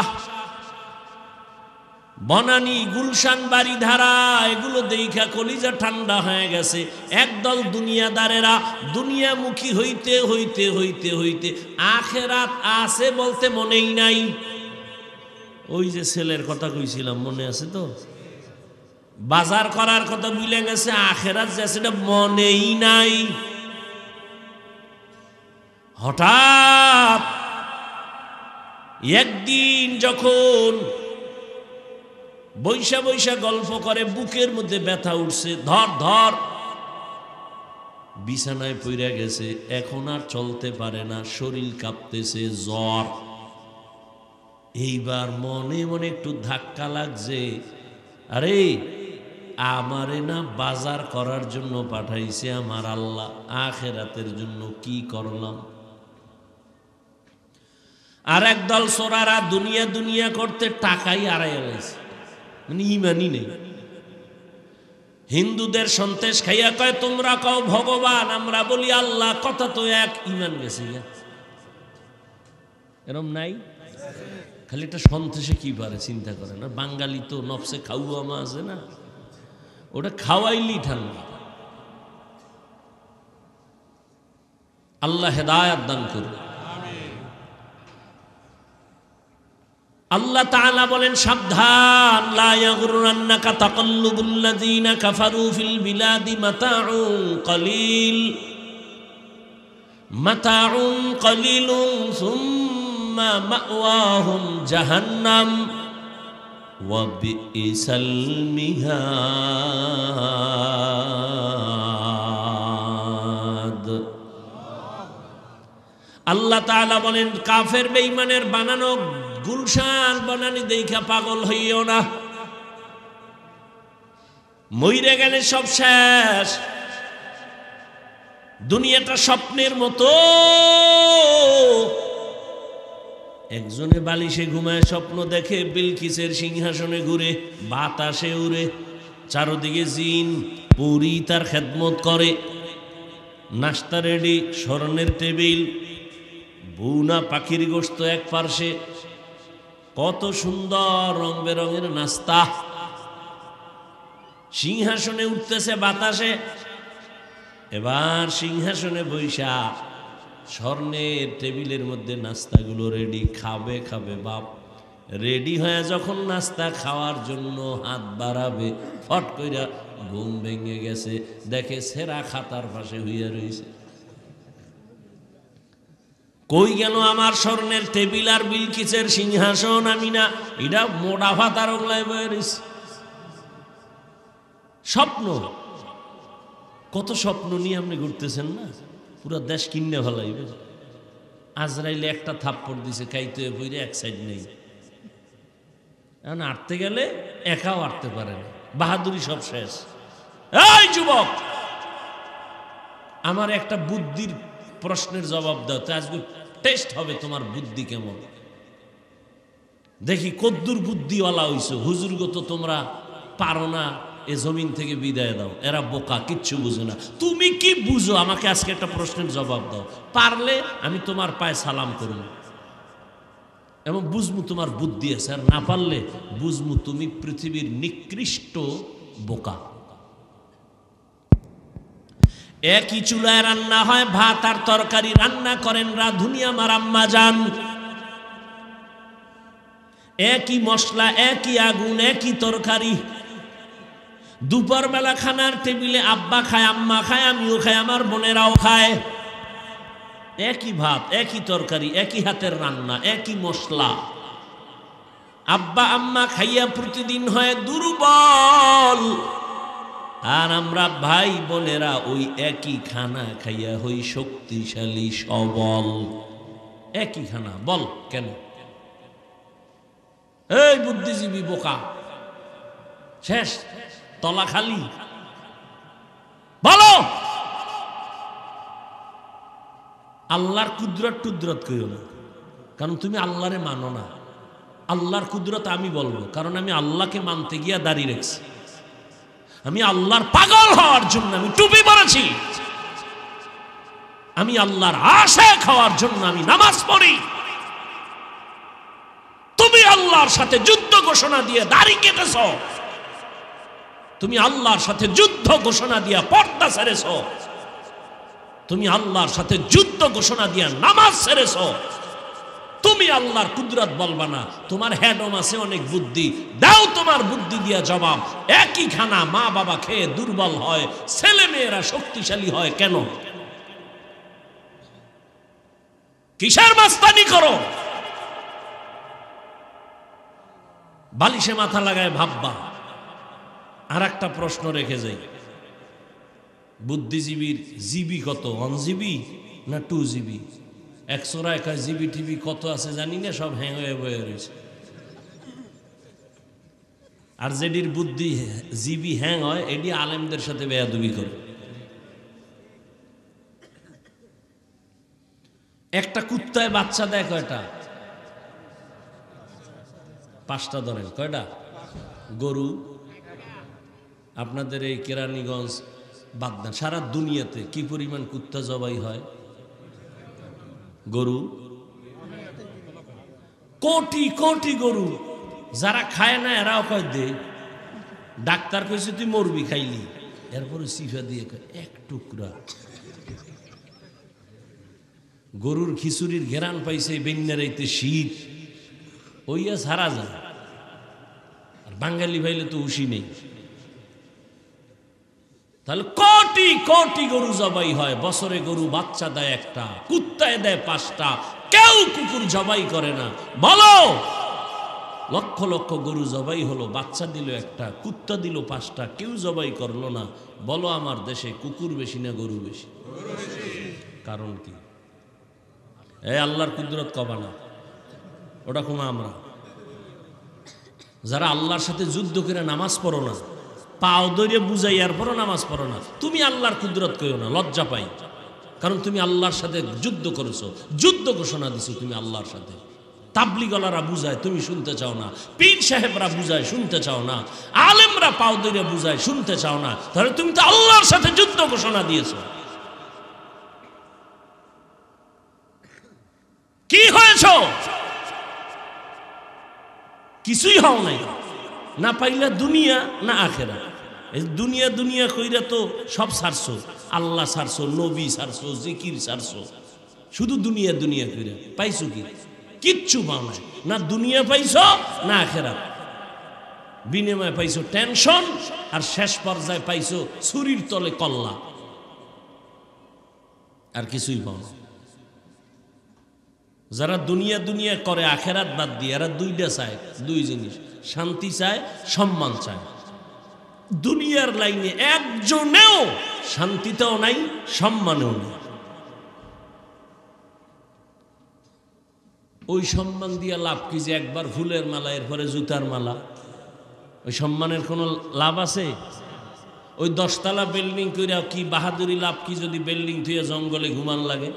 বনানী গুলশান বাড়িধারা, এগুলো দেখা কলিজা ঠান্ডা হয়ে গেছে। একদল দুনিয়াদারেরা দুনিয়ামুখী হইতে হইতে হইতে হইতে আখেরাত আছে বলতে মনেই নাই। ওই যে ছেলের কথা কইছিলাম, মনে আছে তো? বাজার করার কথা ভুলে গেছে, আখেরাত যে সেটা মনেই নাই। হঠাৎ একদিন যখন বৈশা বৈশা গল্প করে, বুকের মধ্যে ব্যথা উঠছে, ধর ধর, বিছানায় পইরা গেছে, এখন আর চলতে পারে না, শরীর কাঁপতেছে, জ্বর। এইবার মনে মনে একটু ধাক্কা লাগছে, আরে আমারে না বাজার করার জন্য পাঠাইছে আমার আল্লাহ, আখেরাতের জন্য কি করলাম? আর একদল সোরারা দুনিয়া দুনিয়া করতে টাকাই আড়াইয়া গেছে, মানে ইমানই নেই। হিন্দুদের সন্তেষ খাইয়া কয় তোমরা কও ভগবান, আমরা বলি আল্লাহ, কথা তো এক, ইমান গেছে। এরম নাই? খালি একটা সন্তেষে কি পারে চিন্তা করে না। বাঙালি তো নফসে খাওয়া মা আছে না, ওটা খাওয়াইলি ঠান্ডা। আল্লাহ হেদায়াত দান করুন। আল্লাহ তাআলা বলেন সাবধান, লা ইয়াগরুরান্নাকা তাকাল্লুবুল্লাযীনা কাফারু ফিল বিলাদি মাতাউন কলিলুন সুম্মা মাওয়াহুম জাহান্নাম ওয়া বিইসাল মিহাদ। আল্লাহ তাআলা বলেন কাফের বেঈমানের বানানো গুলশান বনানি দেখা পাগল হইও না, মইরে গেলে সব শেষ। দুনিয়াটা স্বপ্নের মতো, একজনে বালিশে ঘুমায় স্বপ্ন দেখে বিলকিসের সিংহাসনে ঘুরে, বাতাসে উড়ে, চারদিকে জিন পরি তার খেদমত করে, নাস্তা রেডি, স্বর্ণের টেবিল, বুনা পাখির গোশত এক পার্শ্বে, কত সুন্দর রং বেরঙের নাস্তা। সিংহাসনে উঠতেছে বাতাসে, এবার সিংহাসনে বৈশা স্বর্ণের টেবিলের মধ্যে নাস্তাগুলো রেডি, খাবে খাবে বাপ। রেডি হয়ে যখন নাস্তা খাওয়ার জন্য হাত বাড়াবে, ফট কইরা ঘুম ভেঙে গেছে, দেখে সেরা খাতার পাশে হইয়া রইছে। কই গেল আমার স্বর্ণের টেবিল আর বিলকিসের সিংহাসন? আমি না, এটা মোটা ভাতার ওগলায় বয়ে রইছে। স্বপ্ন, কত স্বপ্ন নিয়ে আপনি ঘুরতেছেন না, পুরো দেশ কিনে ফেলাইবে। আজরাইলে একটা থাপ্পড় দিছে, খাইতে বইরে এক সাইড নেই, এখন আটতে গেলে একাও আটতে পারে না, বাহাদুরি সব শেষ। এই যুবক, আমার একটা বুদ্ধির প্রশ্নের জবাব দাও তো, আজকে টেস্ট হবে তোমার বুদ্ধি কেমন, দেখি কদ্দুর বুদ্ধিওয়ালা হইছো। হুজুরগো তো তোমরা পারো না, এ জমিন থেকে বিদায় দাও, এরা বোকা, কিচ্ছু বুঝে না। তুমি কি বুঝো? আমাকে আজকে একটা প্রশ্নের জবাব দাও। পারলে আমি তোমার পায়ে সালাম করব এবং বুঝমু তোমার বুদ্ধি আছে, আর না পারলে বুঝমু তুমি পৃথিবীর নিকৃষ্ট বোকা। একই চুলায় রান্না হয়, ভাত আর তরকারি রান্না করেন রাঁধুনি আমার আম্মা জান। একই মশলা, একই আগুন, একই তরকারি। দুপুর বেলা খানার টেবিলে আব্বা খায়, আম্মা খায়, আমিও খাই, আমার বোনেরাও খায়। একই ভাত, একই তরকারি, একই হাতের রান্না, একই মশলা। আব্বা আম্মা খাইয়া প্রতিদিন হয় দুর্বল, আর আমরা ভাই বোনেরা ওই একই খানা খাইয়া হই শক্তিশালী সবল। একই খানা, বল কেন? এই বুদ্ধিজীবী বোকা, শেষ, তলা খালি। বলো, আল্লাহর কুদরত টুদরত কইও না, কারণ তুমি আল্লাহরে মানো না। আল্লাহর কুদরত আমি বলবো, কারণ আমি আল্লাহকে মানতে গিয়া দাঁড়িয়ে রেখেছি। আমি আল্লাহর পাগল হওয়ার জন্য আমি টুপি পরেছি। আমি আল্লাহর আশিক হওয়ার জন্য আমি নামাজ পড়ি। তুমি আল্লাহর সাথে যুদ্ধ ঘোষণা দিয়ে দাড়ি কেটেছ, তুমি আল্লাহর সাথে যুদ্ধ ঘোষণা দিয়া পর্দা ছেড়েছ, তুমি আল্লাহর সাথে যুদ্ধ ঘোষণা দিয়া নামাজ ছেড়েছ। তুমি আল্লাহর কুদরত বলবা না। তোমার হেডম আছে অনেক বুদ্ধি, দাও তোমার বুদ্ধি দিয়া জবাব। একই খানা মা বাবা খেয়ে দুর্বল হয়, ছেলে মেয়েরা শক্তিশালী হয় কেন? কিসের মাস্তানি করো? বালিশে মাথা লাগায় ভাববা। আর একটা প্রশ্ন রেখে যাই, বুদ্ধিজীবীর জিবি কত? 1 জিবি না 2 জিবি? 100 জিবি টিভি কত আছে জানি না, সব হ্যাং হয়ে বয়ে রয়েছে। আর যেটির বুদ্ধি জিবি হ্যাং হয়, এটি আলেমদের সাথে বেয়াদবি করে। একটা কুত্তায় বাচ্চা দেয় কয়টা? 5টা ধরেন, কয়টা? গরু আপনাদের এই কেরানীগঞ্জ বাগদা, সারা দুনিয়াতে কি পরিমাণ কুত্তা জবাই হয়? গরু কোটি কোটি গরু। যারা খায় না এরাও কয় দে। ডাক্তার কইছে তুই মরবি খাইলি, এরপরে সিফা দিয়ে এক টুকরা। গরুর খিচুড়ির ঘেরান পাইছে বেন্যারাইতে শীত ওইয়া সারা যায়। আর বাঙালি ভাইলে তো হুশি নেই। তাহলে কোটি কোটি গরু জবাই হয়, বছরে গরু বাচ্চা দেয় একটা, কুত্তায় দেয় 5টা, কেউ কুকুর জবাই করে না। বলো, লক্ষ লক্ষ গরু জবাই হলো, বাচ্চা দিল একটা, কুত্তা দিল 5টা, কেউ জবাই করলো না। বলো আমার দেশে কুকুর বেশি না গরু বেশি? কারণ কি? এই আল্লাহর কুদরত কবা না। ওটা কুমা আমরা যারা আল্লাহর সাথে যুদ্ধ করে নামাজ পড়ো না, পাও দইরে বুঝাইয়ার পরও নামাজ পড়ো না, তুমি আল্লাহর কুদরত কইও না, লজ্জা পাই। কারণ তুমি আল্লাহর সাথে যুদ্ধ করেছো, যুদ্ধ ঘোষণা দিছো তুমি আল্লাহর সাথে। তাবলিগলারা বুঝায়, তুমি শুনতে চাও না। পীর সাহেবরা বুঝায়, শুনতে চাও না। আলেমরা পাও দইরে বুঝায়, শুনতে চাও না। তাহলে তুমি তো আল্লাহর সাথে যুদ্ধ ঘোষণা দিয়েছো। কি হয়েছ? কিছুই হও নাই। না পাইলা দুনিয়া না আখেরা। দুনিয়া দুনিয়া কইরা তো সব ছাড়ছো, আল্লাহ ছাড়ছো, নবী ছাড়ছো, জিকির ছাড়ছো, শুধু দুনিয়া দুনিয়া কইরা পাইছো কি? কিচ্ছু পাও নাই। না দুনিয়া পাইছো না আখেরা। বিনিময়ে পাইছো টেনশন, আর শেষ পর্যায়ে পাইছো ছুরির তলে কল্লা, আর কিছুই পাও না। যারা দুনিয়া দুনিয়া করে আখেরাত বাদ দিয়ে, এরা দুইটা চায়, দুই জিনিস, শান্তি চায়, সম্মান চায়। দুনিয়ার লাইনে একজনেও শান্তিতেও নাই, সম্মানেও নেই। ওই সম্মান দিয়ে লাভ কি? যে একবার ফুলের মালা, এরপরে জুতার মালা, ওই সম্মানের কোনো লাভ আছে? ওই 10 তলা বিল্ডিং কইরা কি বাহাদুরি লাভ কি যদি বিল্ডিং থুয়ে জঙ্গলে ঘুমান লাগে?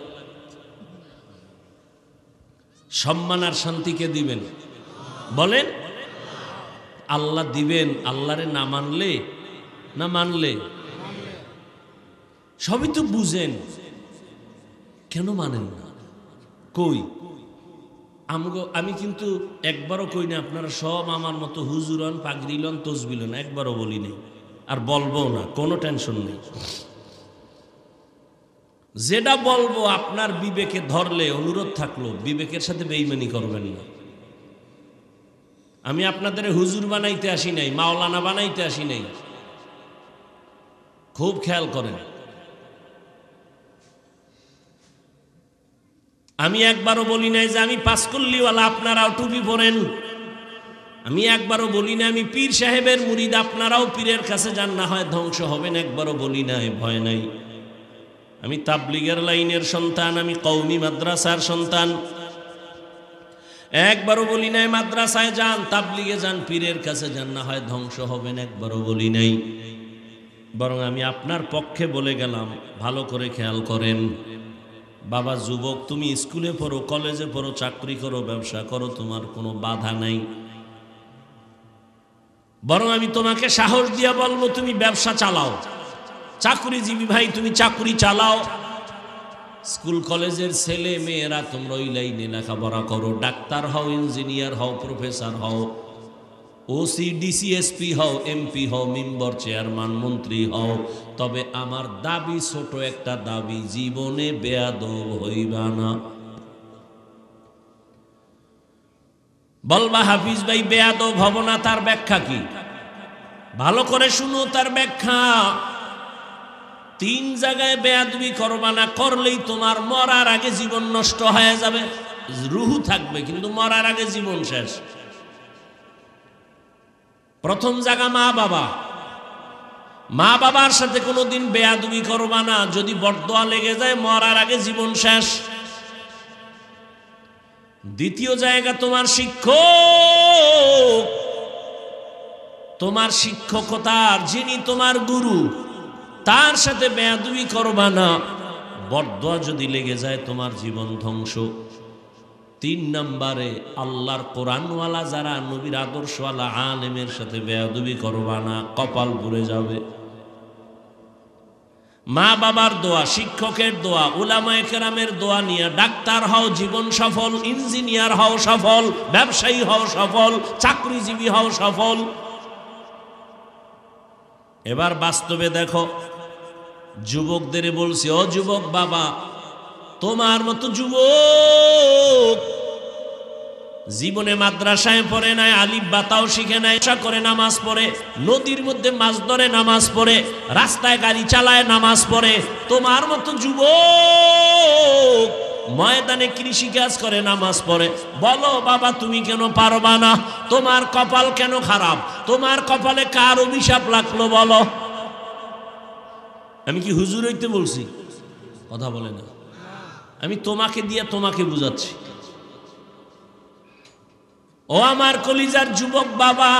সম্মান আর শান্তিকে দিবেন বলেন? আল্লাহ দিবেন। আল্লাহরে না মানলে, না মানলে সবই তো বুঝেন, কেন মানেন না? কই আমি কিন্তু একবারও কই না আপনারা সব আমার মতো হুজুরন, পাগড়িলন, তসবিলন, একবারও বলি নেই, আর বলবো না, কোনো টেনশন নেই। যেটা বলবো আপনার বিবেকে ধরলে, অনুরোধ থাকলো বিবেকের সাথে বেঈমানি করবেন না। আমি আপনাদের হুজুর বানাইতে আসি নাই, মাওলানা বানাইতে আসি নাই, খুব খেয়াল করেন। আমি একবারও বলি নাই যে আমি পাঁচকল্লিওয়ালা, আপনারাও টুপি পরেন। আমি একবারও বলি না আমি পীর সাহেবের মুরিদ, আপনারাও পীরের কাছে যান, না হয় ধ্বংস হবেন, একবারও বলি নাই, ভয় নাই। আমি তাবলিগের লাইনের সন্তান, আমি কওমি মাদ্রাসার সন্তান। একবারও বলি নাই মাদ্রাসায় যান, তাবলিগে যান, পীরের কাছে যান, না হয় ধ্বংস হবেন, একবারও বলি নাই। বরং আমি আপনার পক্ষে বলে গেলাম, ভালো করে খেয়াল করেন। বাবা যুবক, তুমি স্কুলে পড়ো, কলেজে পড়ো, চাকরি করো, ব্যবসা করো, তোমার কোনো বাধা নাই। বরং আমি তোমাকে সাহস দিয়া বলবো, তুমি ব্যবসা চালাও। চাকরিজীবী ভাই, তুমি চাকরি চালাও। স্কুল কলেজের ছেলে মেয়েরা তোমরা ওই লাইনে লেখাপড়া করো, ডাক্তার হও, ইঞ্জিনিয়ার হও, প্রফেসর হও, ওসি, ডিসি, এসপি হও, এমপি হও, মেম্বার, চেয়ারম্যান, মন্ত্রী হও। তবে আমার দাবি, ছোট একটা দাবি, জীবনে বেয়াদব হইবা না। বলবা হাফিজ ভাই বেয়াদব হব না, তার ব্যাখ্যা কি? ভালো করে শুনো তার ব্যাখ্যা। 3 জায়গায় বেয়াদবি করবা না, করলেই তোমার মরার আগে জীবন নষ্ট হয়ে যাবে। রুহু থাকবে কিন্তু মরার আগে জীবন শেষ। প্রথম জায়গা মা বাবা। মা বাবার সাথে কোনোদিন বেয়াদবি করবা না, যদি বরদোয়া লেগে যায় মরার আগে জীবন শেষ। দ্বিতীয় জায়গা তোমার শিক্ষক, তোমার শিক্ষকতার যিনি তোমার গুরু, তার সাথে বেয়াদবি করবা না, বরদোয়া যদি লেগে যায় তোমার জীবন ধ্বংস। 3 নম্বরে আল্লাহর কোরআনওয়ালা যারা, নবীর আদর্শওয়ালা আলেমের সাথে বেয়াদবি করবা না, কপাল পুড়ে যাবে। মা বাবার দোয়া, শিক্ষকের দোয়া, উলামায়ে কেরামের দোয়া নিয়ে ডাক্তার হও, জীবন সফল, ইঞ্জিনিয়ার হও সফল, ব্যবসায়ী হও সফল, চাকরিজীবী হও সফল। এবার বাস্তবে দেখো, যুবকদের বলছি, ও যুবক বাবা, তোমার মতো যুবক জীবনে মাদ্রাসায় পড়ে নাই, আলিফ বাতাও শিখে নাই, আশা করে নামাজ পড়ে, নদীর মধ্যে মাছ ধরে নামাজ পড়ে, রাস্তায় গাড়ি চালায় নামাজ পড়ে, তোমার মতো যুবক ময়দানে কৃষি কাজ করে নামাজ পড়ে। বলো বাবা তুমি কেন পারবা না? তোমার কপাল কেন খারাপ? তোমার কপালে কার অভিশাপ লাগলো বলো? আমি কি হুজুর হইতে বলছি? কথা বলে না। আমি তোমাকে দিয়ে তোমাকে বুঝাচ্ছি। ও আমার কলিজার যুবক বাবা,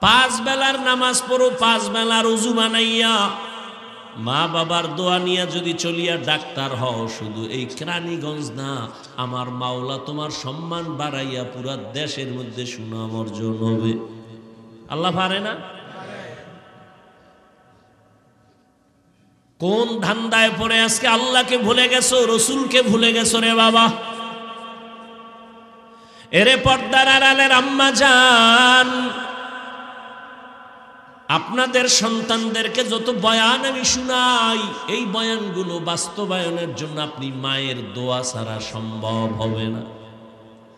5 বেলার নামাজ পড়ো, 5 বেলার ওযু বানাইয়া, মা বাবার দোয়া নিয়ে যদি চলিয়া ডাক্তার হও, শুধু এই কেরানীগঞ্জ না, আমার মাওলা তোমার সম্মান বাড়াইয়া পুরা দেশের মধ্যে সুনাম অর্জন হবে। আল্লাহ পারে না? কোন ধান্দায় পড়ে আজকে আল্লাহকে ভুলে গেছো, রসুলকে ভুলে গেছো রে বাবা। এরে পর্দার আড়ালের আম্মা জান, আপনাদের সন্তানদেরকে যত বয়ান আমি শুনাই, এই বয়ানগুলো বাস্তবায়নের জন্য আপনি মায়ের দোয়া ছাড়া সম্ভব হবে না।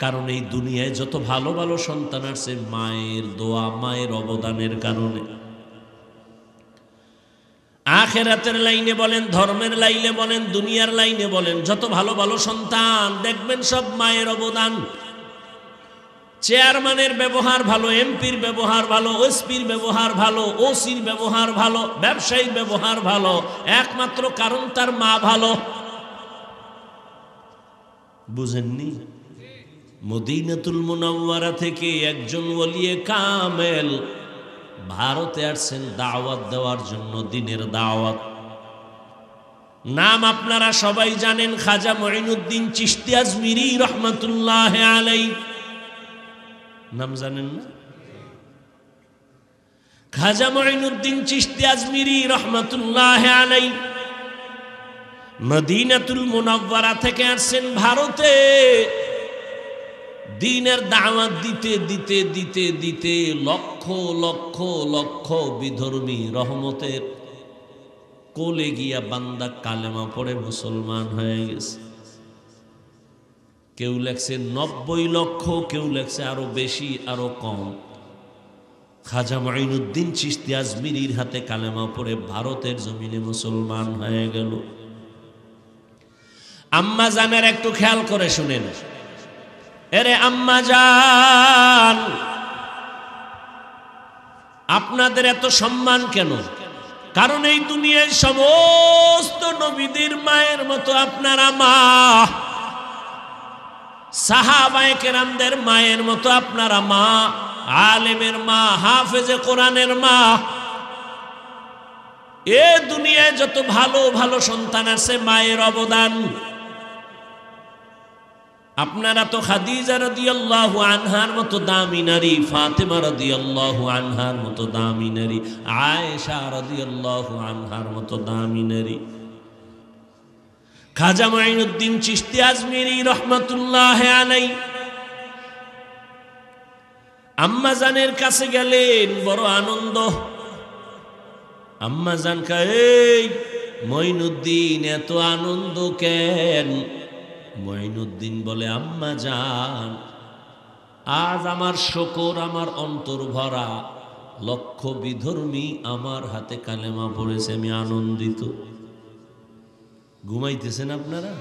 কারণ এই দুনিয়ায় যত ভালো ভালো সন্তান আছে, মায়ের দোয়া, মায়ের অবদানের কারণে। আখিরাতের লাইনে বলেন, ধর্মের লাইনে বলেন, দুনিয়ার লাইনে বলেন, যত ভালো ভালো সন্তান দেখবেন সব মায়ের অবদান। চেয়ারম্যানের ব্যবহার ভালো, এমপির ব্যবহার ভালো, ওএসপির ব্যবহার ভালো, ওসির ব্যবহার ভালো, ব্যবসায়ীর ব্যবহার ভালো, একমাত্র কারণ তার মা ভালো। বুঝেননি? মদিনাতুল মুনাওয়ারা থেকে একজন ওলিয়ে কামেল ভারতে আসছেন দাওয়াত দেওয়ার জন্য, দিনের দাওয়াত। নাম আপনারা সবাই জানেন, খাজা মঈনুদ্দিন চিশতি আজমিরি রহমাতুল্লাহ আলাইহি। নাম জানেন না? খাজা মঈনুদ্দিন চিশতি আজমিরি রহমাতুল্লাহ আলাইহি মদিনাতুল মুনাওয়ারা থেকে আসছেন ভারতে, দ্বীনের দাওয়াত দিতে দিতে দিতে দিতে লক্ষ লক্ষ লক্ষ বিধর্মী রহমতের কোলে গিয়া বান্দা কালেমা পড়ে মুসলমান হয়ে গেছে। কেউ লেখছে 90 লক্ষ, কেউ লেখছে আরো বেশি, আরো কম। খাজা মঈনুদ্দিন চিশতি আজমিরির হাতে কালেমা পড়ে ভারতের জমিনে মুসলমান হয়ে গেল। আম্মা জানের একটু খেয়াল করে শুনেন। এরে আম্মা জান, আপনাদের এত সম্মান কেন? কারণ এই দুনিয়ায় সমস্ত নবীদের মায়ের মতো আপনারা মা, সাহাবায়ে কেরামদের মায়ের মতো আপনারা মা, আলেমের মা, হাফেজে কোরআনের মা। এ দুনিয়ায় যত ভালো ভালো সন্তান আছে, মায়ের অবদান। আপনারা তো খাদিজা রাদিয়াল্লাহু আনহার মতো দামি নারী, ফাতেমা রাদিয়াল্লাহু আনহার মতো দামি নারী, আয়েশা রাদিয়াল্লাহু আনহার মতো দামি নারী। খাজা মঈনুদ্দিন চিশতি আজমিরি রহমাতুল্লাহ আলাইহি আম্মা জানের কাছে গেলেন, বড় আনন্দ। আম্মা জান কয়, এই মঈনুদ্দিন এত আনন্দ কেন? মঈনুদ্দিন বলে, আম্মা জান, আজ আমার শকর, আমার অন্তর ভরা, লক্ষ বিধর্মী আমার হাতে কালেমা পড়েছে, আমি আনন্দিত। ঘুমাইতেছেন আপনারা?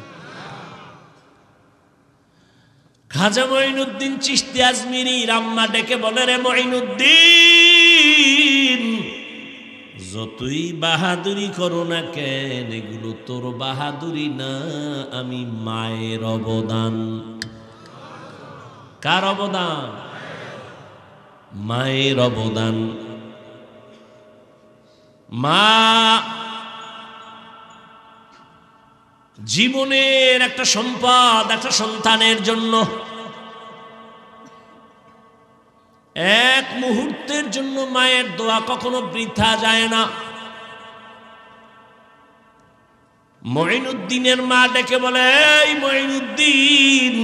খাজা মঈনুদ্দিন চিশতি আজমিরির আম্মা ডেকে বলে, রে মঈনুদ্দিন, যতই বাহাদুরি করো না কেন, এগুলো তোর বাহাদুরি না, আমি মায়ের অবদান। কার অবদান? মায়ের অবদান। মা জীবনের একটা সম্পদ, একটা সন্তানের জন্য এক মুহূর্তের জন্য মায়ের দোয়া কখনো বৃথা যায় না। মঈনুদ্দিনের মা ডেকে বলে, এই মঈনুদ্দিন,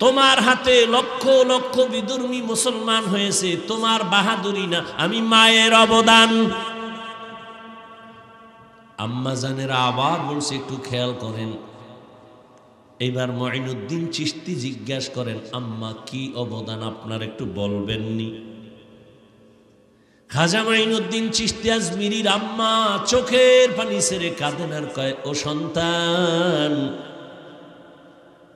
তোমার হাতে লক্ষ লক্ষ বিধর্মী মুসলমান হয়েছে, তোমার বাহাদুরি না, আমি মায়ের অবদান। আম্মা জানেরা আবার বলছে, একটু খেয়াল করেন। এইবার মঈনুদ্দিন চিশতি জিজ্ঞাসা করেন, আম্মা কি অবদান আপনার একটু বলবেননি? খাজা মঈনুদ্দিন চিশতি আজমিরির আম্মা চোখের পানি ছেড়ে কাঁদেন আর কয়, ও সন্তান,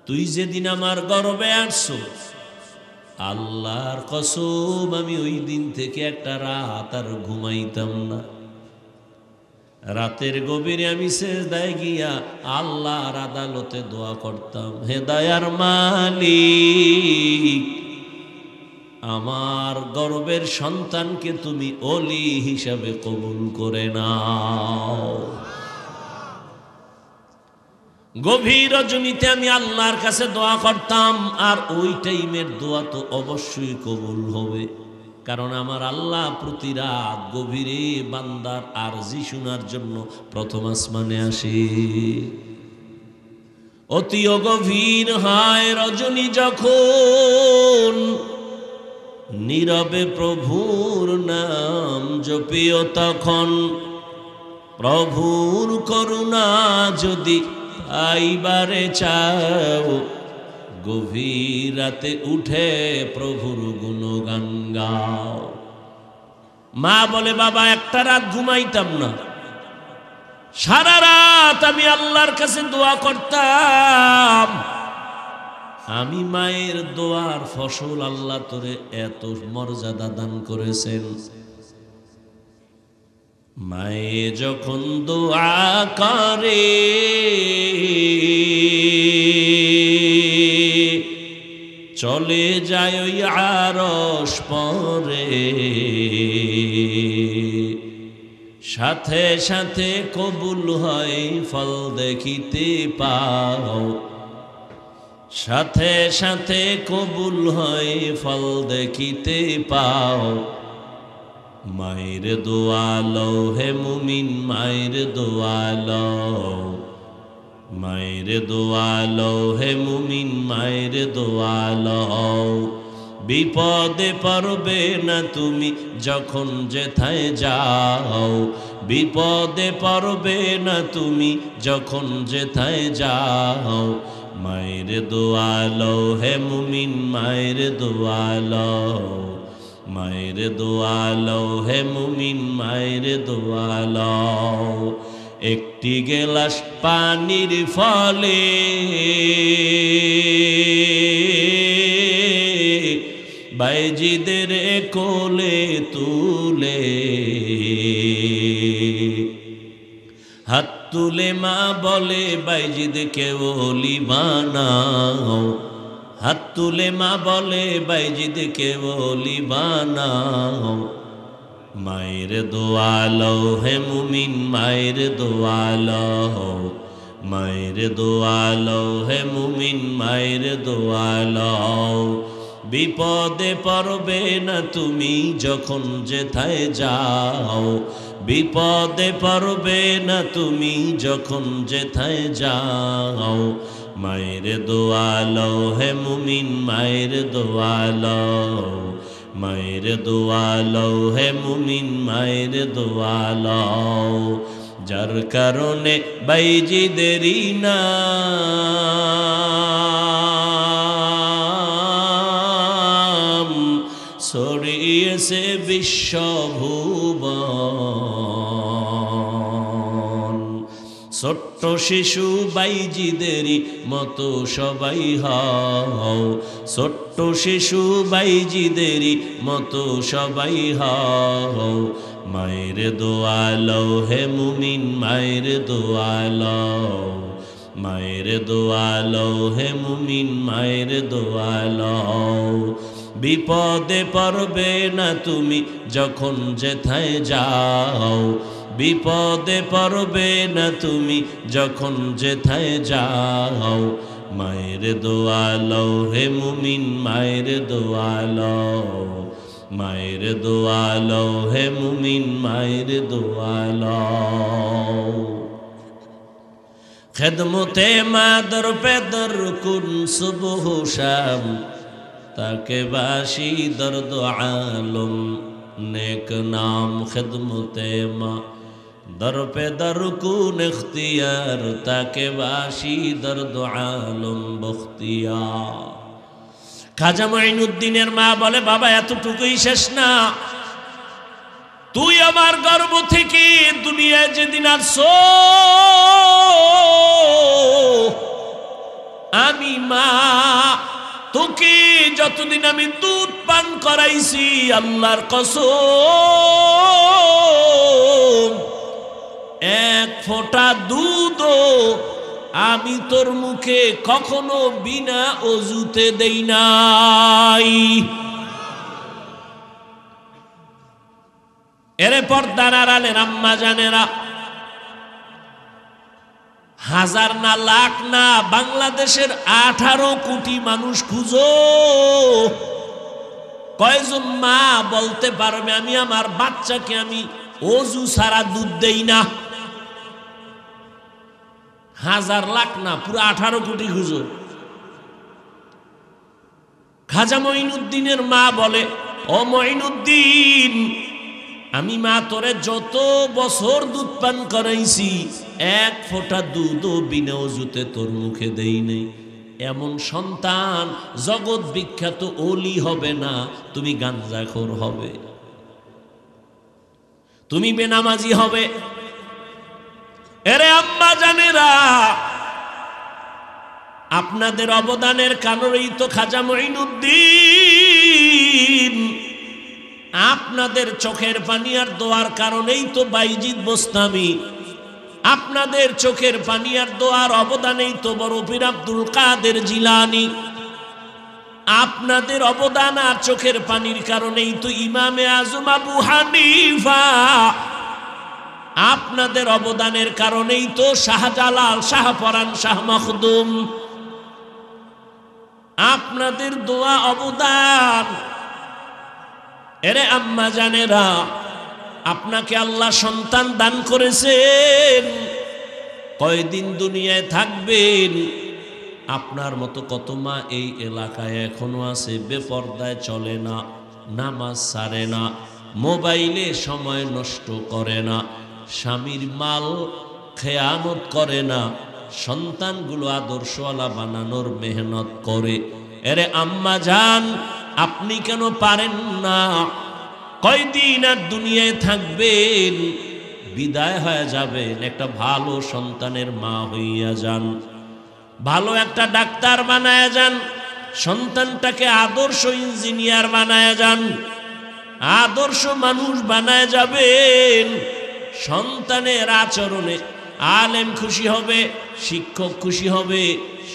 তুই যেদিন আমার গর্ভে আসছো, আল্লাহর কসম আমি ওই দিন থেকে একটা রাত আর ঘুমাইতাম না। রাতের গভীরে আমি সেজদায় গিয়া আল্লাহর আদালতে দোয়া করতাম, হে দয়ার মালিক, আমার গর্বের সন্তানকে তুমি ওলি হিসাবে কবুল করে নাও। গভীর রজনীতে আমি আল্লাহর কাছে দোয়া করতাম, আর ওই টাইমের দোয়া তো অবশ্যই কবুল হবে, কারণ আমার আল্লাহ প্রতি রাত গভীরে বান্দার আরজি শোনার জন্য প্রথম আসমানে আসে। অতি গভীর হয় রজনী যখন, নীরবে প্রভুর নাম জপিও তখন, প্রভুর করুণা যদি পাইবারে চাও, গভীর রাতে উঠে প্রভুর গুণগান গাও। মা বলে, বাবা একটা রাত ঘুমাইতাম না, সারা রাত আমি আল্লাহর কাছে দোয়া করতাম। আমি মায়ের দোয়ার ফসল, আল্লাহ তোরে এত মর্যাদা দান করেছেন। মায়ে যখন দোয়া করে, চলে যায় ওই আরশ পরে, সাথে সাথে কবুল হয় ফল দেখিতে পাও, সাথে সাথে কবুল হয় ফল দেখিতে পাও। মায়ের দোয়া লও হে মুমিন, মায়ের দোয়া লও, মায়ের দোয়া লও হে মুমিন, মায়ের দোয়া লও। বিপদে পড়বে না তুমি যখন যেথায় যাও, বিপদে পড়বে না তুমি যখন যেথায় যাও। মায়ের দোয়া লও হে মুমিন, মায়ের দোয়া লও, মায়ের দোয়া লও হে মুমিন, মায়ের দোয়া লও। একটি গেলাস পানির ফলে বাইজিদের কোলে তুলে, হাত তুলে মা বলে বাইজিদকে ওলি বানাও, হাত তুলে মা বলে বাইজিদকে ওলি বানাও। মায়ের দোয়া লও হে মুমিন, মায়ের দোয়া লও, মায়ের দোয়া লও হে মুমিন, মায়ের দোয়া লও। বিপদে পড়বে না তুমি যখন যেথায় যাও, বিপদে পড়বে না তুমি যখন যেথায় যাও। মায়ের দোয়া লও হে মুমিন, মায়ের দোয়া লও, মায়ের দোয়া লও হে মুমিন, মায়ের দোয়া লও। যার কারণে বাইজিদেরই নাম ছড়িয়েছে বিশ্বভুবন। ছোট্ট শিশু বাইজিদেরই মতো সবাই হও, ছোট্ট শিশু বাইজিদেরই মতো সবাই হও। মায়ের দোয়া লও হে মুমিন, মায়ের দোয়া লও, মায়ের দোয়া লও হে মুমিন, মায়ের দোয়া লও। বিপদে পড়বে না তুমি যখন যেথায় যাও, বিপদে পড়বে না তুমি যখন যেথায় যাও। মায়ের দোয়া লও হে মুমিন, মায়ের দোয়া লও, মায়ের দোয়া লও হে মুমিন, মায়ের দোয়া লও। খেদমতে মা দর পে দর কুন সুবহ শাম, তাকে বাসি দর্দ আলম নেক নাম। খেদমতে মা দর পে দর কুন ইখতিয়ার, তাকে বাসি দর্দ আলম বখতিয়ার। খাজা মাইনুদ্দিনের মা বলে, বাবা এতটুকুই শেষ না, তুই আমার গর্ভ থেকে দুনিয়ায় যেদিন আসছো, আমি মা তোকে যতদিন আমি দুধ পান করাইছি, আল্লাহর কসম এক ফোঁটা দুধও আমি তোর মুখে কখনো বিনা অজুতে দেই নাই। এরে পর্দার আড়ালের আম্মা জানেরা, হাজার না লাখ না, বাংলাদেশের 18 কোটি মানুষ খুঁজো, কয়জন মা বলতে পারবে আমি আমার বাচ্চাকে আমি অজু ছাড়া দুধ দেই না? হাজার লাখ না, পুরো 18 কোটি খুঁজো। খাজা মঈনুদ্দিনের মা বলে, ও মঈনুদ্দিন, আমি মা তোরে যত বছর দুধ পান করাইছি, এক ফোঁটা দুধও বিনা অজুতে তোর মুখে দেই নেই। এমন সন্তান জগৎ বিখ্যাত ওলি হবে না, তুমি গাঞ্জাখোর হবে, তুমি বেনামাজি হবে। এরে আম্মা জানেরা, আপনাদের অবদানের কারণেই তো খাজা মঈনুদ্দিন, আপনাদের চোখের পানি আর দোয়ার কারণেই তো বাইজিদ বোস্তামি, আপনাদের চোখের পানি আর দোয়ার অবদানেই তো বড় পীর আব্দুল কাদের জিলানী, আপনাদের অবদান আর চোখের পানির কারণেই তো ইমামে আজম আবু হানিফা, আপনাদের অবদানের কারণেই তো শাহজালাল, শাহপরান, শাহ মখদুম, আপনাদের দোয়া অবদান। এরে আম্মা জানেরা, আপনাকে আল্লাহ সন্তান দান করেছেন, কয়দিন দুনিয়ায় থাকবেন? আপনার মতো কত মা এই এলাকায় এখনো আছে, বেপর্দায় চলে না, নামাজ ছাড়ে না, মোবাইলে সময় নষ্ট করে না, স্বামীর মাল খেয়ানত করে না, সন্তানগুলো আদর্শওয়ালা বানানোর মেহনত করে। এরে আম্মা জান, আপনি কেন পারেন না? কয়দিন আর দুনিয়ায় থাকবেন, বিদায় হয়ে যাবেন, একটা ভালো সন্তানের মা হইয়া যান, ভালো একটা ডাক্তার বানায় যান, সন্তানটাকে আদর্শ ইঞ্জিনিয়ার বানায় যান, আদর্শ মানুষ বানায় যাবেন। সন্তানের আচরণে আলেম খুশি হবে, শিক্ষক খুশি হবে,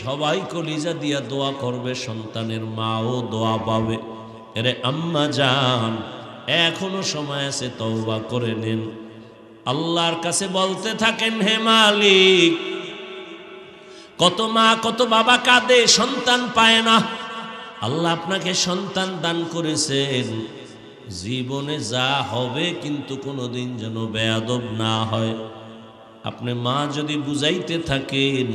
সবাই কলিজা দিয়া দোয়া করবে, সন্তানের মাও দোয়া পাবে। এরে আম্মা জান, এখনো সময় আছে, তওবা করে নেন, আল্লাহর কাছে বলতে থাকেন, হে মালিক, কত মা কত বাবা কাঁদে, সন্তান পায় না। আল্লাহ আপনাকে সন্তান দান করেছেন, জীবনে যা হবে কিন্তু কোনোদিন যেন বেয়াদব না হয়। আপনি মা যদি বুঝাইতে থাকেন,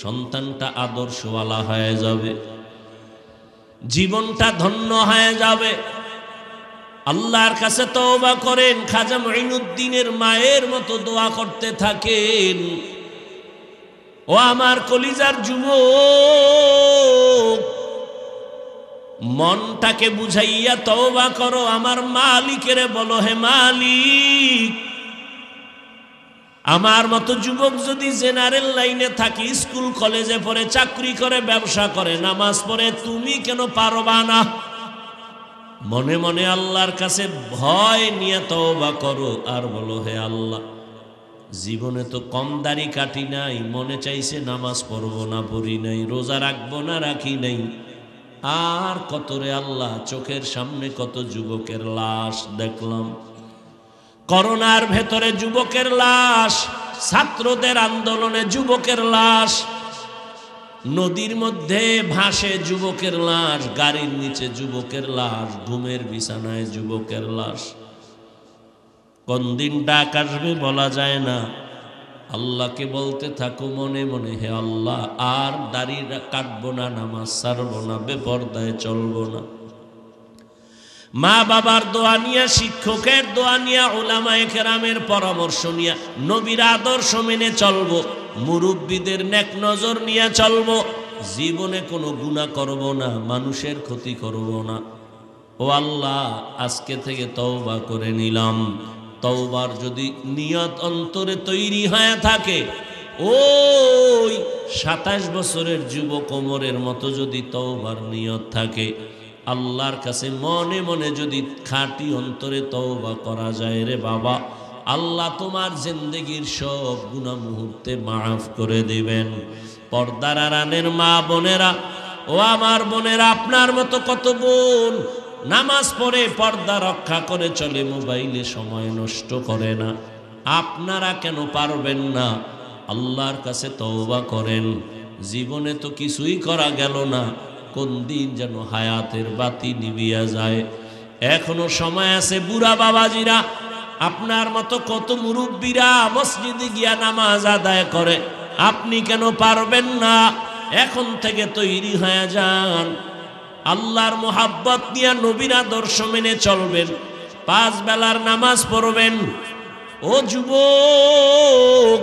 সন্তানটা আদর্শওয়ালা হয়ে যাবে, জীবনটা ধন্য হয়ে যাবে। আল্লাহর কাছে তওবা করেন, খাজা মঈনুদ্দিনের মায়ের মতো দোয়া করতে থাকেন। ও আমার কলিজার যুবক, মনটাকে বুঝাইয়া তওবা করো, আমার মালিকের বলো, হে মালিক, আমার মতো যুবক যদি জেনারেল লাইনে থাকি, স্কুল কলেজে পড়ে, চাকরি করে, ব্যবসা করে, নামাজ পড়ে, তুমি কেন পারবা না? মনে মনে আল্লাহর কাছে ভয় নিয়ে তওবা করো, আর বলো, হে আল্লাহ, জীবনে তো কম দাড়ি কাটি নাই, মনে চাইছে নামাজ পড়বো না, পড়ি নাই, রোজা রাখবো না, রাখি নাই, আর কত রে আল্লাহ, চোখের সামনে কত যুবকের লাশ দেখলাম, করোনার ভেতরে যুবকের লাশ, ছাত্রদের আন্দোলনে যুবকের লাশ, নদীর মধ্যে ভাসে যুবকের লাশ, গাড়ির নিচে যুবকের লাশ, ঘুমের বিছানায় যুবকের লাশ। কোন দিন ডাক আসবে বলা যায় না। আল্লাহকে বলতে থাকো মনে মনে, হে আল্লাহ, আর দাড়ি কাটবো না, নামাজ ছাড়বো না, বেপরদায় চলবো না। মা বাবার দোয়া নিয়া, শিক্ষকের দোয়া নিয়া, উলামায়ে কেরামের পরামর্শ নিয়া, নবীর আদর্শ মেনে চলবো, মুরব্বীদের নেক নজর নিয়ে চলবো, জীবনে কোনো গুনাহ করব না, মানুষের ক্ষতি করব না। ও আল্লাহ, আজকে থেকে তওবা করে নিলাম। তওবার যদি নিয়ত অন্তরে তৈরি হয়ে থাকে, ওই 27 বছরের যুবক ওমরের মতো যদি তওবার নিয়ত থাকে, আল্লাহর কাছে মনে মনে যদি খাঁটি অন্তরে তওবা করা যায়, রে বাবা, আল্লাহ তোমার জিন্দেগির সব গুনাহ মুহূর্তে মাফ করে দিবেন। পর্দার আড়ালের মা বোনেরা, ও আমার বোনেরা, আপনার মতো কত বোন নামাজ পড়ে পর্দা রক্ষা করে চলে, মোবাইলে সময় নষ্ট করে না। আপনারা কেন পারবেন না? আল্লাহর কাছে তওবা করেন। জীবনে তো কিছুই করা গেল না, কোন দিন যেন হায়াতের বাতি নিভিয়া যায়। এখনো সময় আছে। বুড়া বাবাজিরা, আপনার মতো কত মুরব্বীরা মসজিদে গিয়া নামাজ আদায় করে, আপনি কেন পারবেন না? এখন থেকে তৈরি হয়ে যান, আল্লাহর মোহাব্বত নিয়ে নবীর আদর্শ মেনে চলবেন, 5 বেলার নামাজ পড়বেন। ও যুবক,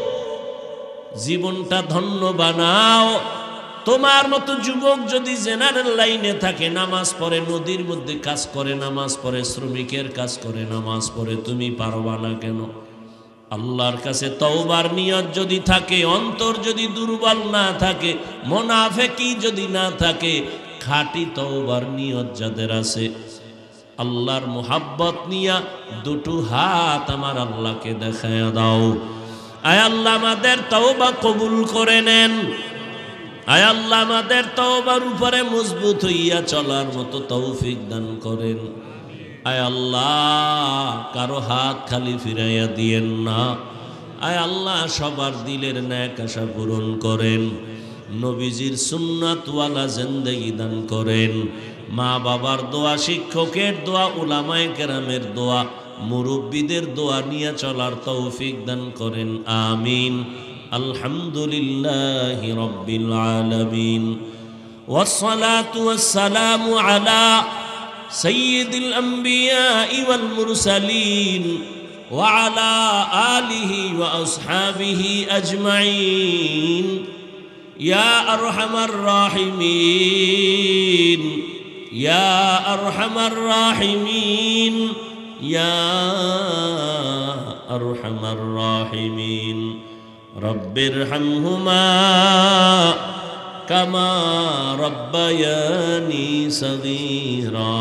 জীবনটা ধন্য বানাও। তোমার মতো যুবক যদি জেনারেল লাইনে থাকে, নামাজ পড়ে, নদীর মধ্যে কাজ করে নামাজ পড়ে, শ্রমিকের কাজ করে নামাজ পড়ে, তুমি পারবা না কেন? আল্লাহর কাছে তওবার নিয়ত যদি থাকে, অন্তর যদি দুর্বল না থাকে, মুনাফিকি যদি না থাকে, খাঁটি তওবার নিয়ত যাদের আছে, আল্লাহর মোহাব্বত নিয়া দুটো হাত আমার আল্লাহকে দেখায়া দাও। আয় আল্লাহ, আমাদের তওবা কবুল করে নেন। আয় আল্লাহ, আমাদের তওবার উপরে মজবুত হইয়া চলার মতো তৌফিক দান করেন। আয় আল্লাহ, কারো হাত খালি ফিরাইয়া দিয়েন না। আয় আল্লাহ, সবার দিলের ন্যাক আশা পূরণ করেন। নবীজির সুন্নাতওয়ালা জিন্দেগি দান করেন। মা বাবার দোয়া, শিক্ষকের দোয়া, উলামায়ে কেরামের দোয়া, মুরব্বীদের দোয়া নিয়ে চলার তৌফিক দান করেন। আমিন। আলহামদুলিল্লাহি রাব্বিল আলামিন। ওয়াসসালাতু ওয়াসসালামু আলা সাইয়্যিদিল আমবিয়াই ওয়াল মুরসালিন ওয়া আলা আলিহি ওয়া আসহাবিহি আজমাইন। ইয়া আরহামার রাহিমিন, ইয়া আরহামার রাহিমিন, ইয়া আরহামার রাহিমিন। রব্বিরহামহুমা কামা রব্বায়ানি সগীরা।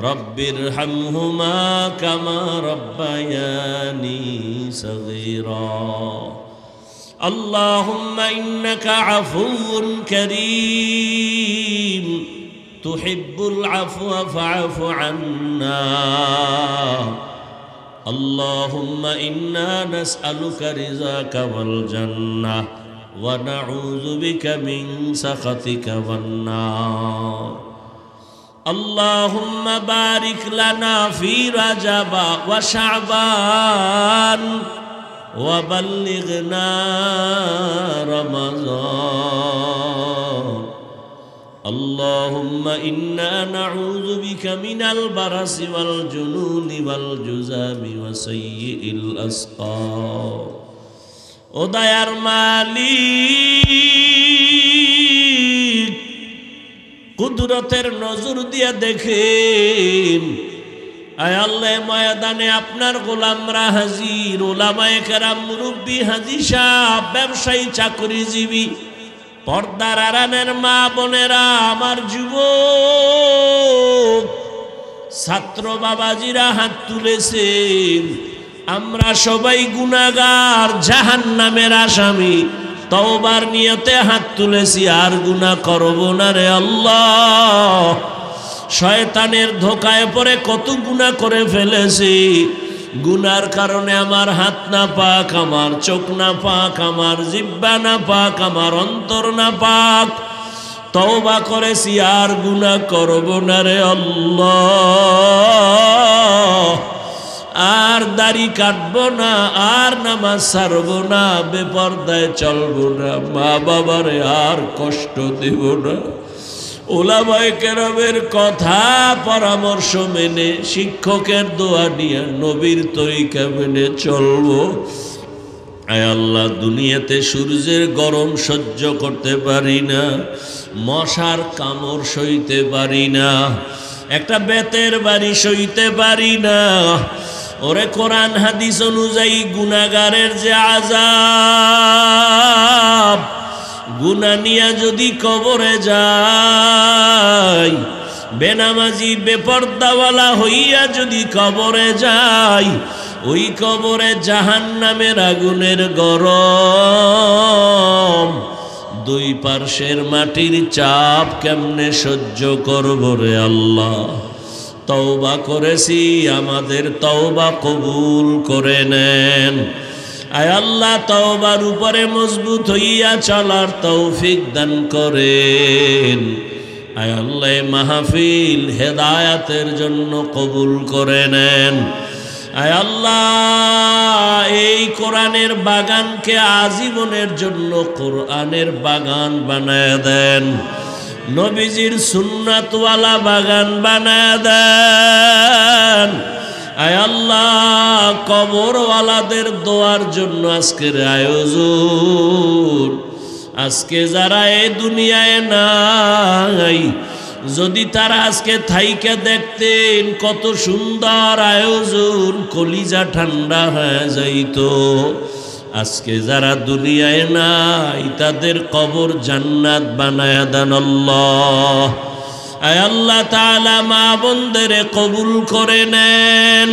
রব্বিরহামহুমা কামা রব্বায়ানি সগীরা। আল্লাহুম্মা ইন্নাকা আফুউন কারীম তুহিব্বুল আফওয়া ফা'ফু আন্না। আল্লাহুম্মা ইন্না নাসআলুকা রিযাকা ওয়াল জান্নাহ ওয়া নাউযু বিকা মিন সাখাতিকা ওয়ান নার। আল্লাহুম্মা বারিক লানা ফি রাজাবা ওয়া শাবান ওয়া বাল্লিগনা রমাযান। اللهم إنا نعوذ بك من البرص والجنون والجذام وسيء الأسقام। ও দয়ার মালিক, কুদরতের নজর দিয়া দেখেন। আয় আল্লাহ, ময়দানে আপনার গোলামরা হাজির, উলামায়ে কেরাম, মুরব্বী, হাজী সাহেব, ব্যবসায়ী, চাকরিজীবী, পর্দার আড়ালের মা বোনেরা, আমার যুবক ছাত্র বাবাজিরা হাত তুলেছেন। আমরা সবাই গুনাহগার, জাহান্নামের আসামি। তওবার নিয়তে হাত তুলেছি, আর গুনাহ করব না রে আল্লাহ। শয়তানের ধোকায় পড়ে কত গুনাহ করে ফেলেছি। গুনার কারণে আমার হাত না পাক, আমার চোখ না পাক, আমার জিহ্বা না পাক, আমার অন্তর না পাক। তওবা করেছি, আর গুনাহ করব না রে আল্লাহ। আর দাড়ি কাটবো না, আর নামাজ ছাড়বো না, বেপরদায় চলবো না, মা বাবারে আর কষ্ট দেব না। উলামায়ে কেরামের কথা পরামর্শ মেনে, শিক্ষকের দোয়া নিয়ে, নবীর তরিকা মেনে চলবো। আয় আল্লাহ, দুনিয়াতে সূর্যের গরম সহ্য করতে পারি না, মশার কামড় সইতে পারি না, একটা বেতের বাড়ি সইতে পারি না। ওরে কোরআন হাদিস অনুযায়ী গুনাহগারের যে আযাব, গুনাহ নিয়া যদি কবরে যাই, বেনামাজি বেপর্দাওয়ালা হইয়া যদি কবরে যাই, ওই কবরে জাহান্নামের আগুনের গরম, দুই পার্শ্বের মাটির চাপ কেমনে সহ্য করব রে আল্লাহ। তওবা করেছি, আমাদের তওবা কবুল করে নেন। আয় আল্লাহ, তওবার উপরে মজবুত হইয়া চলার তৌফিক দান করেন। আয় আল্লাহ, মাহফিল হেদায়াতের জন্য কবুল করে নেন। আয় আল্লাহ, এই কোরআনের বাগানকে আজীবনের জন্য কোরআনের বাগান বানায় দেন, নবীজির সুন্নাতওয়ালা বাগান বানায় দেন। আয় আল্লাহ, কবরওয়ালাদের দোয়ার জন্য আজকের আয়োজন, আজকে যারা এই দুনিয়ায় নাই, যদি তারা আজকে থাইকে দেখতেন কত সুন্দর আয়োজন, কলিজা ঠান্ডা হয়ে যাইত। আজকে যারা দুনিয়ায় নাই, তাদের কবর জান্নাত বানায়া দেন আল্লাহ। আয় আল্লাহ তাআলা মা বোনদের কবুল করে নেন।